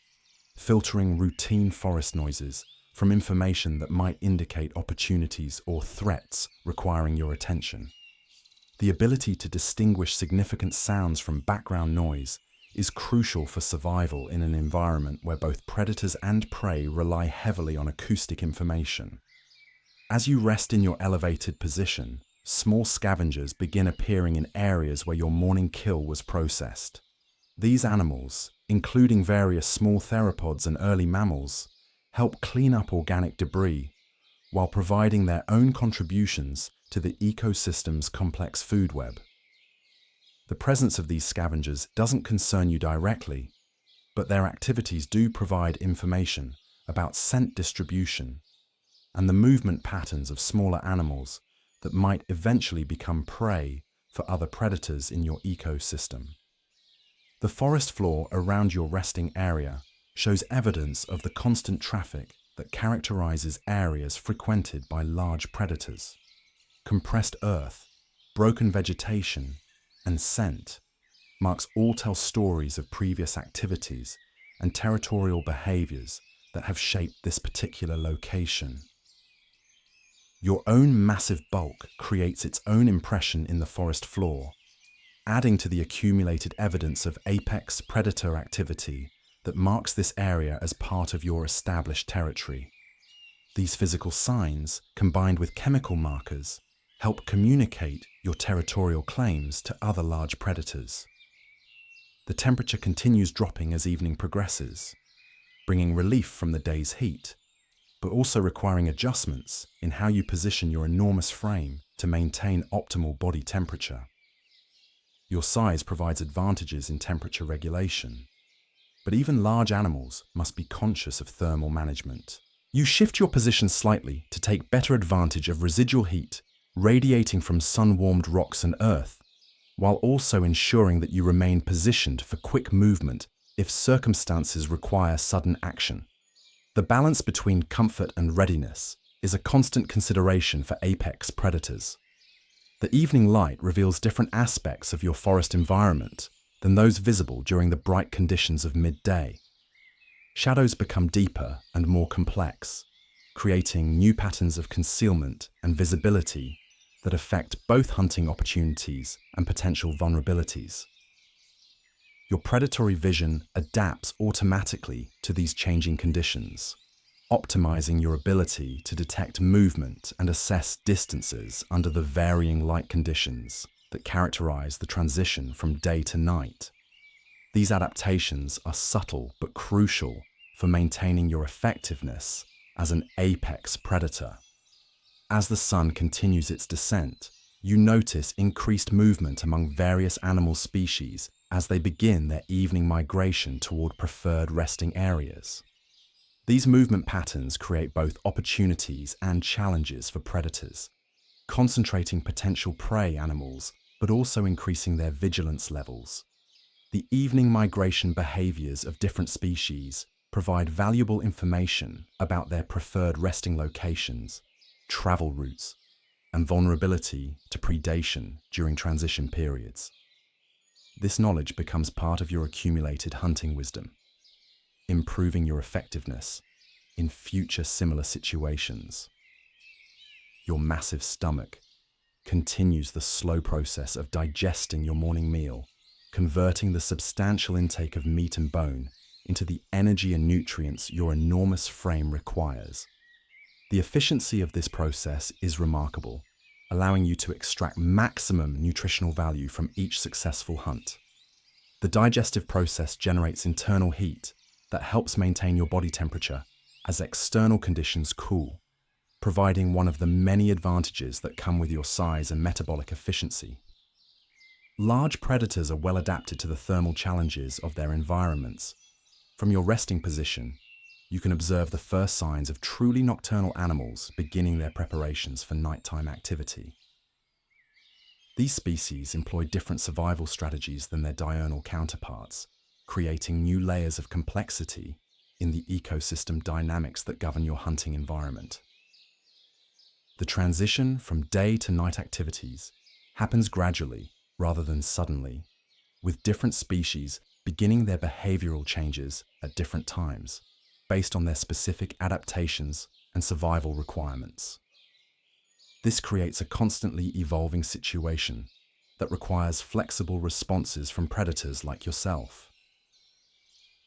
filtering routine forest noises from information that might indicate opportunities or threats requiring your attention. The ability to distinguish significant sounds from background noise is crucial for survival in an environment where both predators and prey rely heavily on acoustic information. As you rest in your elevated position, small scavengers begin appearing in areas where your morning kill was processed. These animals, including various small theropods and early mammals, help clean up organic debris while providing their own contributions to the ecosystem's complex food web. The presence of these scavengers doesn't concern you directly, but their activities do provide information about scent distribution and the movement patterns of smaller animals that might eventually become prey for other predators in your ecosystem. The forest floor around your resting area shows evidence of the constant traffic that characterizes areas frequented by large predators. Compressed earth, broken vegetation, and scent marks all tell stories of previous activities and territorial behaviors that have shaped this particular location. Your own massive bulk creates its own impression in the forest floor, adding to the accumulated evidence of apex predator activity that marks this area as part of your established territory. These physical signs, combined with chemical markers, help communicate your territorial claims to other large predators. The temperature continues dropping as evening progresses, bringing relief from the day's heat, but also requiring adjustments in how you position your enormous frame to maintain optimal body temperature. Your size provides advantages in temperature regulation, but even large animals must be conscious of thermal management. You shift your position slightly to take better advantage of residual heat radiating from sun-warmed rocks and earth, while also ensuring that you remain positioned for quick movement if circumstances require sudden action. The balance between comfort and readiness is a constant consideration for apex predators. The evening light reveals different aspects of your forest environment than those visible during the bright conditions of midday. Shadows become deeper and more complex, creating new patterns of concealment and visibility that affect both hunting opportunities and potential vulnerabilities. Your predatory vision adapts automatically to these changing conditions, optimizing your ability to detect movement and assess distances under the varying light conditions that characterize the transition from day to night. These adaptations are subtle but crucial for maintaining your effectiveness as an apex predator. As the sun continues its descent, you notice increased movement among various animal species as they begin their evening migration toward preferred resting areas. These movement patterns create both opportunities and challenges for predators, concentrating potential prey animals but also increasing their vigilance levels. The evening migration behaviors of different species provide valuable information about their preferred resting locations, travel routes, and vulnerability to predation during transition periods. This knowledge becomes part of your accumulated hunting wisdom, improving your effectiveness in future similar situations. Your massive stomach continues the slow process of digesting your morning meal, converting the substantial intake of meat and bone into the energy and nutrients your enormous frame requires. The efficiency of this process is remarkable, allowing you to extract maximum nutritional value from each successful hunt. The digestive process generates internal heat that helps maintain your body temperature as external conditions cool, providing one of the many advantages that come with your size and metabolic efficiency. Large predators are well adapted to the thermal challenges of their environments. From your resting position, you can observe the first signs of truly nocturnal animals beginning their preparations for nighttime activity. These species employ different survival strategies than their diurnal counterparts, creating new layers of complexity in the ecosystem dynamics that govern your hunting environment. The transition from day to night activities happens gradually rather than suddenly, with different species beginning their behavioral changes at different times, based on their specific adaptations and survival requirements. This creates a constantly evolving situation that requires flexible responses from predators like yourself.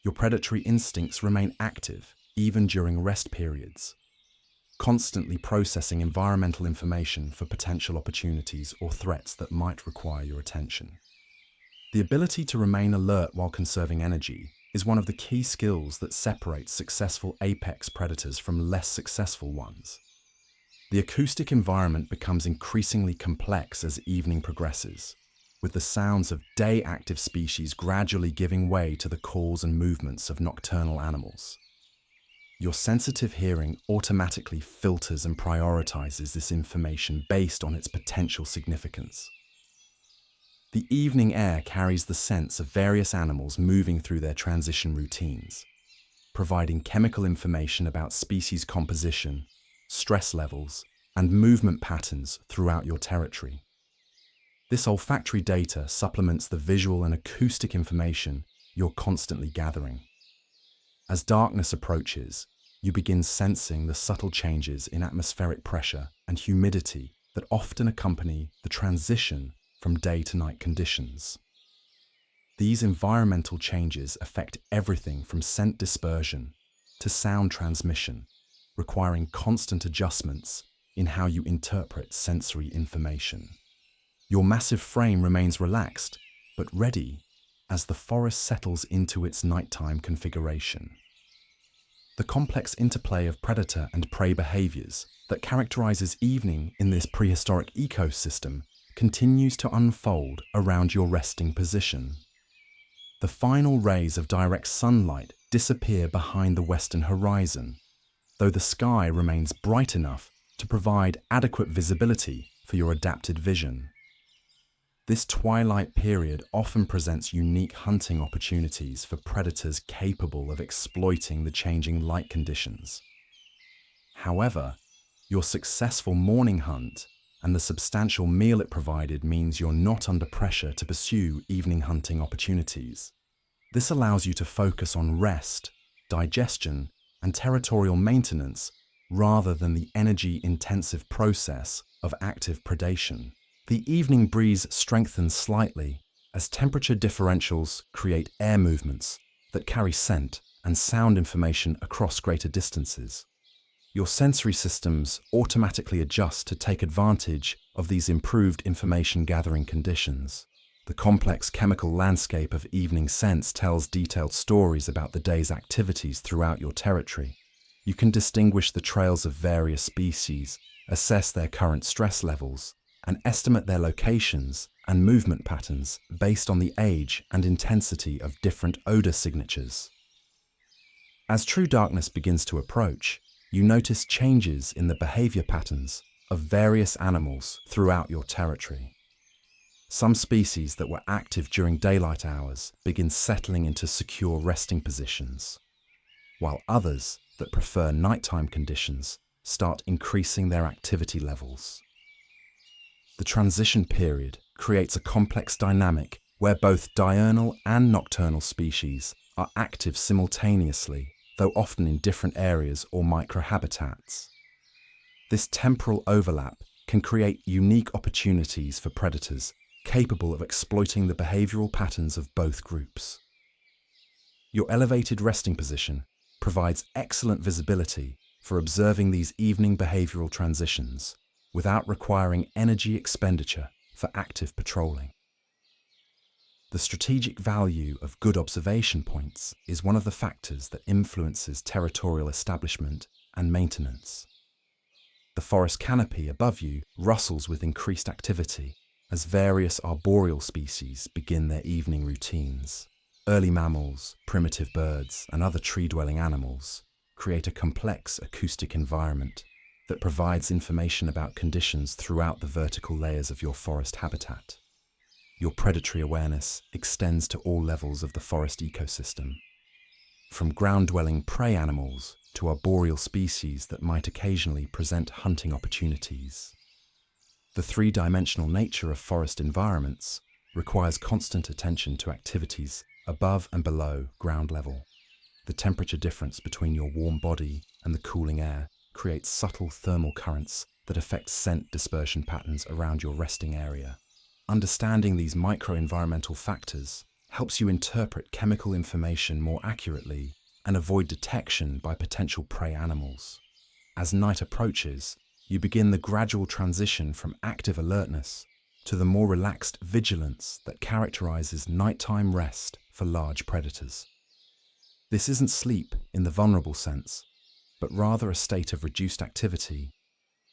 Your predatory instincts remain active even during rest periods, constantly processing environmental information for potential opportunities or threats that might require your attention. The ability to remain alert while conserving energy is one of the key skills that separates successful apex predators from less successful ones. The acoustic environment becomes increasingly complex as evening progresses, with the sounds of day-active species gradually giving way to the calls and movements of nocturnal animals. Your sensitive hearing automatically filters and prioritizes this information based on its potential significance. The evening air carries the sense of various animals moving through their transition routines, providing chemical information about species composition, stress levels, and movement patterns throughout your territory. This olfactory data supplements the visual and acoustic information you're constantly gathering. As darkness approaches, you begin sensing the subtle changes in atmospheric pressure and humidity that often accompany the transition from day to night conditions. These environmental changes affect everything from scent dispersion to sound transmission, requiring constant adjustments in how you interpret sensory information. Your massive frame remains relaxed, but ready as the forest settles into its nighttime configuration. The complex interplay of predator and prey behaviors that characterizes evening in this prehistoric ecosystem continues to unfold around your resting position. The final rays of direct sunlight disappear behind the western horizon, though the sky remains bright enough to provide adequate visibility for your adapted vision. This twilight period often presents unique hunting opportunities for predators capable of exploiting the changing light conditions. However, your successful morning hunt and the substantial meal it provided means you're not under pressure to pursue evening hunting opportunities. This allows you to focus on rest, digestion, and territorial maintenance rather than the energy-intensive process of active predation. The evening breeze strengthens slightly as temperature differentials create air movements that carry scent and sound information across greater distances. Your sensory systems automatically adjust to take advantage of these improved information gathering conditions. The complex chemical landscape of evening scents tells detailed stories about the day's activities throughout your territory. You can distinguish the trails of various species, assess their current stress levels, and estimate their locations and movement patterns based on the age and intensity of different odor signatures. As true darkness begins to approach, you notice changes in the behavior patterns of various animals throughout your territory. Some species that were active during daylight hours begin settling into secure resting positions, while others that prefer nighttime conditions start increasing their activity levels. The transition period creates a complex dynamic where both diurnal and nocturnal species are active simultaneously, though often in different areas or microhabitats. This temporal overlap can create unique opportunities for predators capable of exploiting the behavioral patterns of both groups. Your elevated resting position provides excellent visibility for observing these evening behavioral transitions without requiring energy expenditure for active patrolling. The strategic value of good observation points is one of the factors that influences territorial establishment and maintenance. The forest canopy above you rustles with increased activity as various arboreal species begin their evening routines. Early mammals, primitive birds, and other tree-dwelling animals create a complex acoustic environment that provides information about conditions throughout the vertical layers of your forest habitat. Your predatory awareness extends to all levels of the forest ecosystem, from ground-dwelling prey animals to arboreal species that might occasionally present hunting opportunities. The three-dimensional nature of forest environments requires constant attention to activities above and below ground level. The temperature difference between your warm body and the cooling air creates subtle thermal currents that affect scent dispersion patterns around your resting area. Understanding these micro-environmental factors helps you interpret chemical information more accurately and avoid detection by potential prey animals. As night approaches, you begin the gradual transition from active alertness to the more relaxed vigilance that characterizes nighttime rest for large predators. This isn't sleep in the vulnerable sense, but rather a state of reduced activity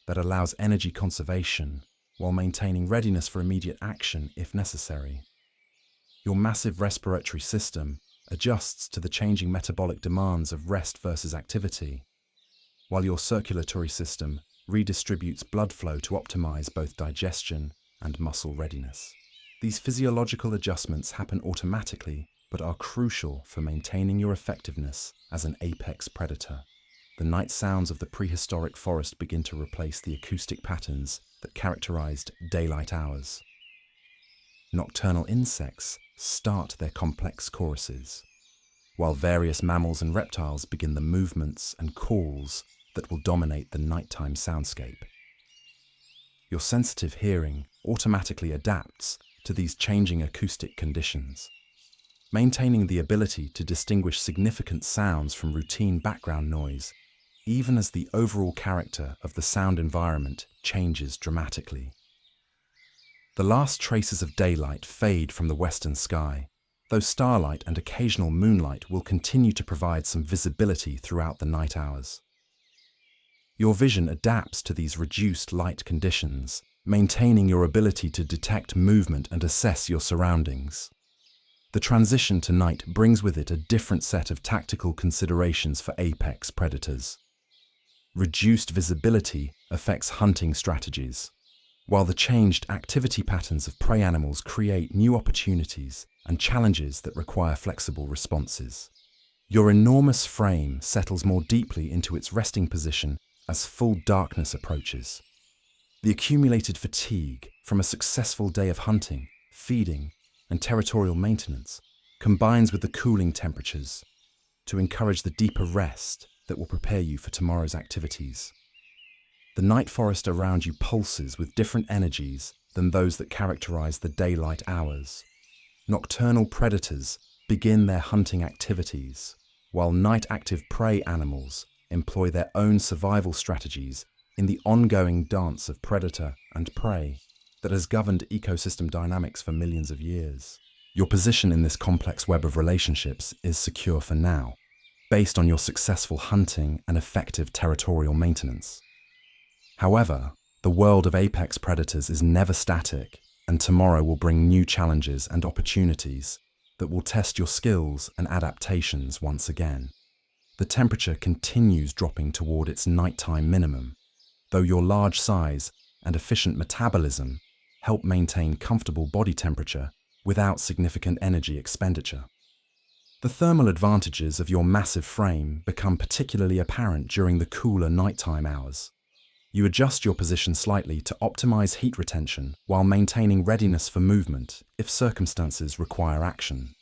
that allows energy conservation while maintaining readiness for immediate action if necessary. Your massive respiratory system adjusts to the changing metabolic demands of rest versus activity, while your circulatory system redistributes blood flow to optimize both digestion and muscle readiness. These physiological adjustments happen automatically but are crucial for maintaining your effectiveness as an apex predator. The night sounds of the prehistoric forest begin to replace the acoustic patterns that characterized daylight hours. Nocturnal insects start their complex choruses, while various mammals and reptiles begin the movements and calls that will dominate the nighttime soundscape. Your sensitive hearing automatically adapts to these changing acoustic conditions, maintaining the ability to distinguish significant sounds from routine background noise, even as the overall character of the sound environment changes dramatically. The last traces of daylight fade from the western sky, though starlight and occasional moonlight will continue to provide some visibility throughout the night hours. Your vision adapts to these reduced light conditions, maintaining your ability to detect movement and assess your surroundings. The transition to night brings with it a different set of tactical considerations for apex predators. Reduced visibility affects hunting strategies, while the changed activity patterns of prey animals create new opportunities and challenges that require flexible responses. Your enormous frame settles more deeply into its resting position as full darkness approaches. The accumulated fatigue from a successful day of hunting, feeding, and territorial maintenance combines with the cooling temperatures to encourage the deeper rest that will prepare you for tomorrow's activities. The night forest around you pulses with different energies than those that characterize the daylight hours. Nocturnal predators begin their hunting activities, while night-active prey animals employ their own survival strategies in the ongoing dance of predator and prey that has governed ecosystem dynamics for millions of years. Your position in this complex web of relationships is secure for now, based on your successful hunting and effective territorial maintenance. However, the world of apex predators is never static, and tomorrow will bring new challenges and opportunities that will test your skills and adaptations once again. the temperature continues dropping toward its nighttime minimum, though your large size and efficient metabolism help maintain comfortable body temperature without significant energy expenditure. The thermal advantages of your massive frame become particularly apparent during the cooler nighttime hours. You adjust your position slightly to optimize heat retention while maintaining readiness for movement if circumstances require action.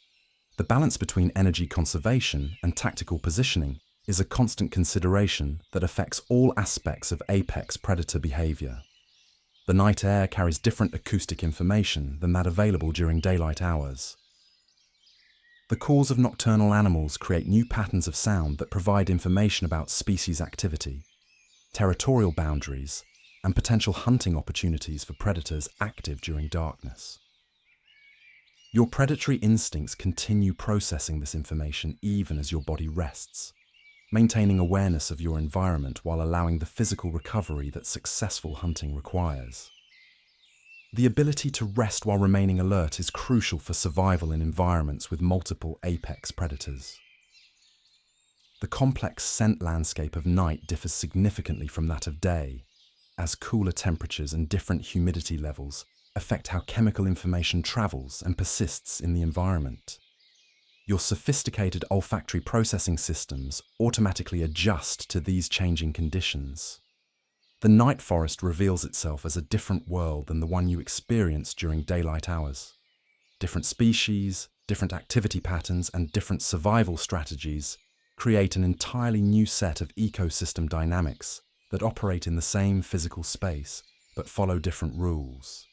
The balance between energy conservation and tactical positioning is a constant consideration that affects all aspects of apex predator behavior. The night air carries different acoustic information than that available during daylight hours. The calls of nocturnal animals create new patterns of sound that provide information about species activity, territorial boundaries, and potential hunting opportunities for predators active during darkness. Your predatory instincts continue processing this information even as your body rests, maintaining awareness of your environment while allowing the physical recovery that successful hunting requires. The ability to rest while remaining alert is crucial for survival in environments with multiple apex predators. The complex scent landscape of night differs significantly from that of day, as cooler temperatures and different humidity levels affect how chemical information travels and persists in the environment. Your sophisticated olfactory processing systems automatically adjust to these changing conditions. The night forest reveals itself as a different world than the one you experience during daylight hours. Different species, different activity patterns, and different survival strategies create an entirely new set of ecosystem dynamics that operate in the same physical space but follow different rules.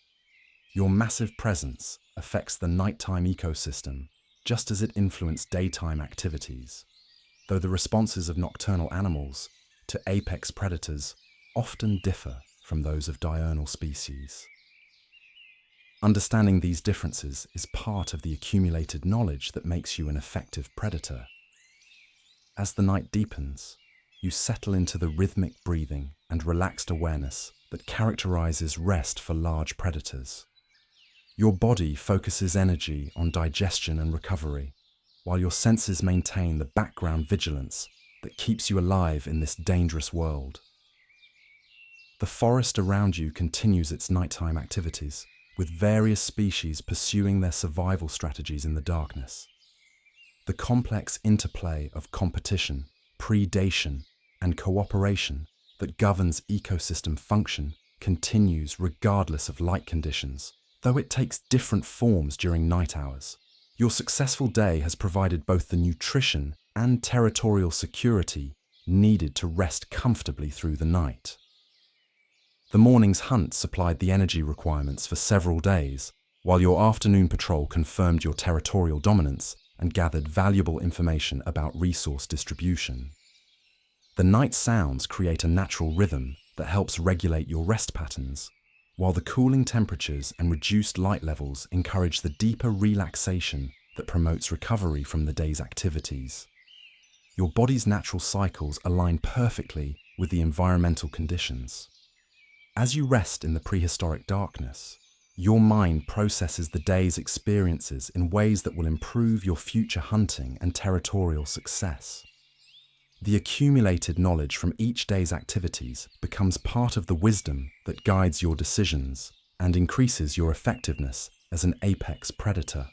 Your massive presence affects the nighttime ecosystem just as it influenced daytime activities, though the responses of nocturnal animals to apex predators often differ from those of diurnal species. Understanding these differences is part of the accumulated knowledge that makes you an effective predator. As the night deepens, you settle into the rhythmic breathing and relaxed awareness that characterizes rest for large predators. Your body focuses energy on digestion and recovery, while your senses maintain the background vigilance that keeps you alive in this dangerous world. The forest around you continues its nighttime activities, with various species pursuing their survival strategies in the darkness. The complex interplay of competition, predation, and cooperation that governs ecosystem function continues regardless of light conditions, though it takes different forms during night hours. Your successful day has provided both the nutrition and territorial security needed to rest comfortably through the night. The morning's hunt supplied the energy requirements for several days, while your afternoon patrol confirmed your territorial dominance and gathered valuable information about resource distribution. The night sounds create a natural rhythm that helps regulate your rest patterns, while the cooling temperatures and reduced light levels encourage the deeper relaxation that promotes recovery from the day's activities. Your body's natural cycles align perfectly with the environmental conditions. As you rest in the prehistoric darkness, your mind processes the day's experiences in ways that will improve your future hunting and territorial success. The accumulated knowledge from each day's activities becomes part of the wisdom that guides your decisions and increases your effectiveness as an apex predator.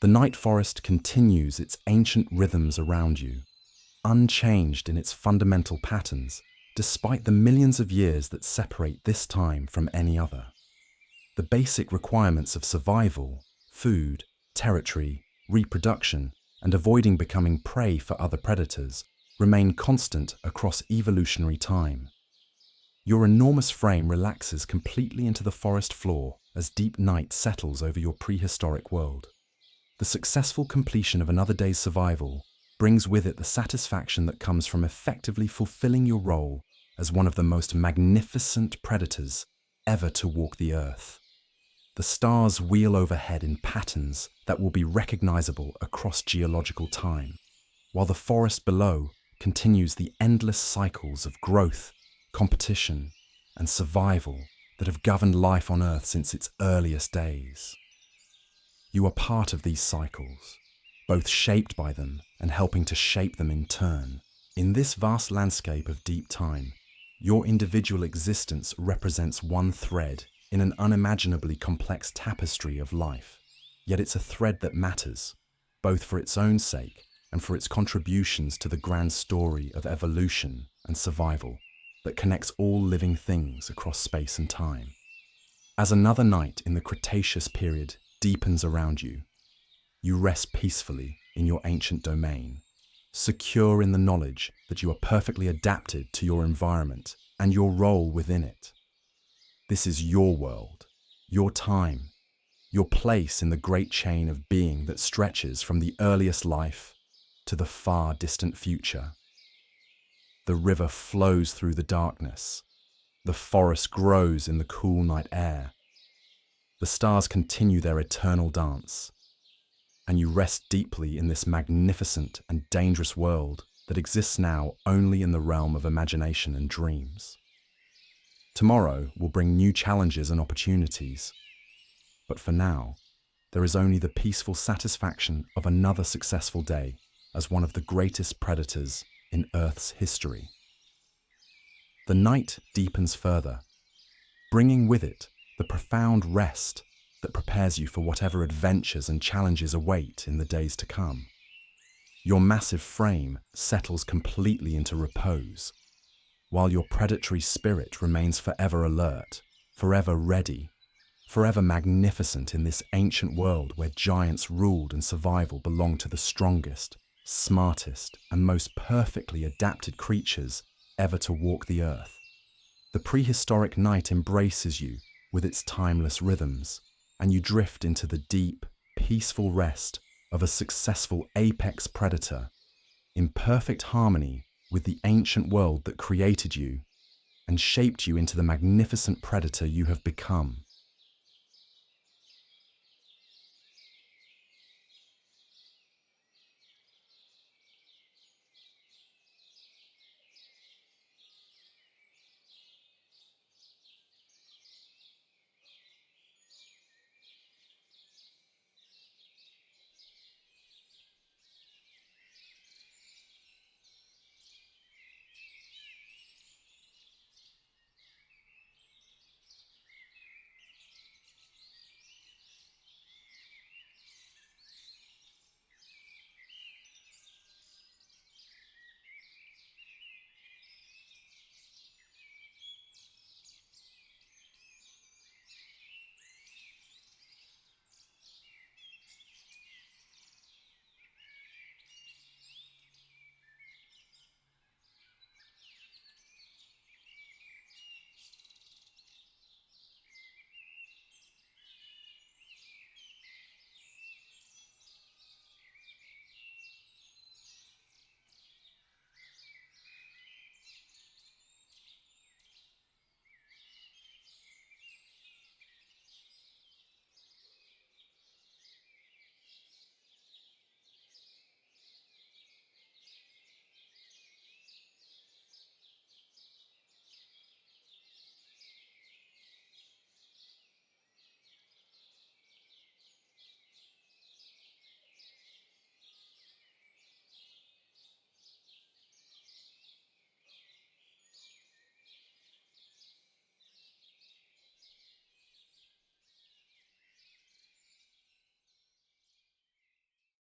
The night forest continues its ancient rhythms around you, unchanged in its fundamental patterns, despite the millions of years that separate this time from any other. The basic requirements of survival, food, territory, reproduction, and avoiding becoming prey for other predators remain constant across evolutionary time. Your enormous frame relaxes completely into the forest floor as deep night settles over your prehistoric world. The successful completion of another day's survival brings with it the satisfaction that comes from effectively fulfilling your role as one of the most magnificent predators ever to walk the earth. The stars wheel overhead in patterns that will be recognizable across geological time, while the forest below continues the endless cycles of growth, competition, and survival that have governed life on Earth since its earliest days. You are part of these cycles, both shaped by them and helping to shape them in turn. In this vast landscape of deep time, your individual existence represents one thread in an unimaginably complex tapestry of life. Yet it's a thread that matters, both for its own sake and for its contributions to the grand story of evolution and survival that connects all living things across space and time. As another night in the Cretaceous period deepens around you, you rest peacefully in your ancient domain, secure in the knowledge that you are perfectly adapted to your environment and your role within it. This is your world, your time, your place in the great chain of being that stretches from the earliest life to the far distant future. The river flows through the darkness. The forest grows in the cool night air. The stars continue their eternal dance. And you rest deeply in this magnificent and dangerous world that exists now only in the realm of imagination and dreams. Tomorrow will bring new challenges and opportunities. But for now, there is only the peaceful satisfaction of another successful day as one of the greatest predators in Earth's history. The night deepens further, bringing with it the profound rest that prepares you for whatever adventures and challenges await in the days to come. Your massive frame settles completely into repose, while your predatory spirit remains forever alert, forever ready, forever magnificent in this ancient world where giants ruled and survival belonged to the strongest, smartest, and most perfectly adapted creatures ever to walk the earth. The prehistoric night embraces you with its timeless rhythms, and you drift into the deep, peaceful rest of a successful apex predator, in perfect harmony with the ancient world that created you and shaped you into the magnificent predator you have become.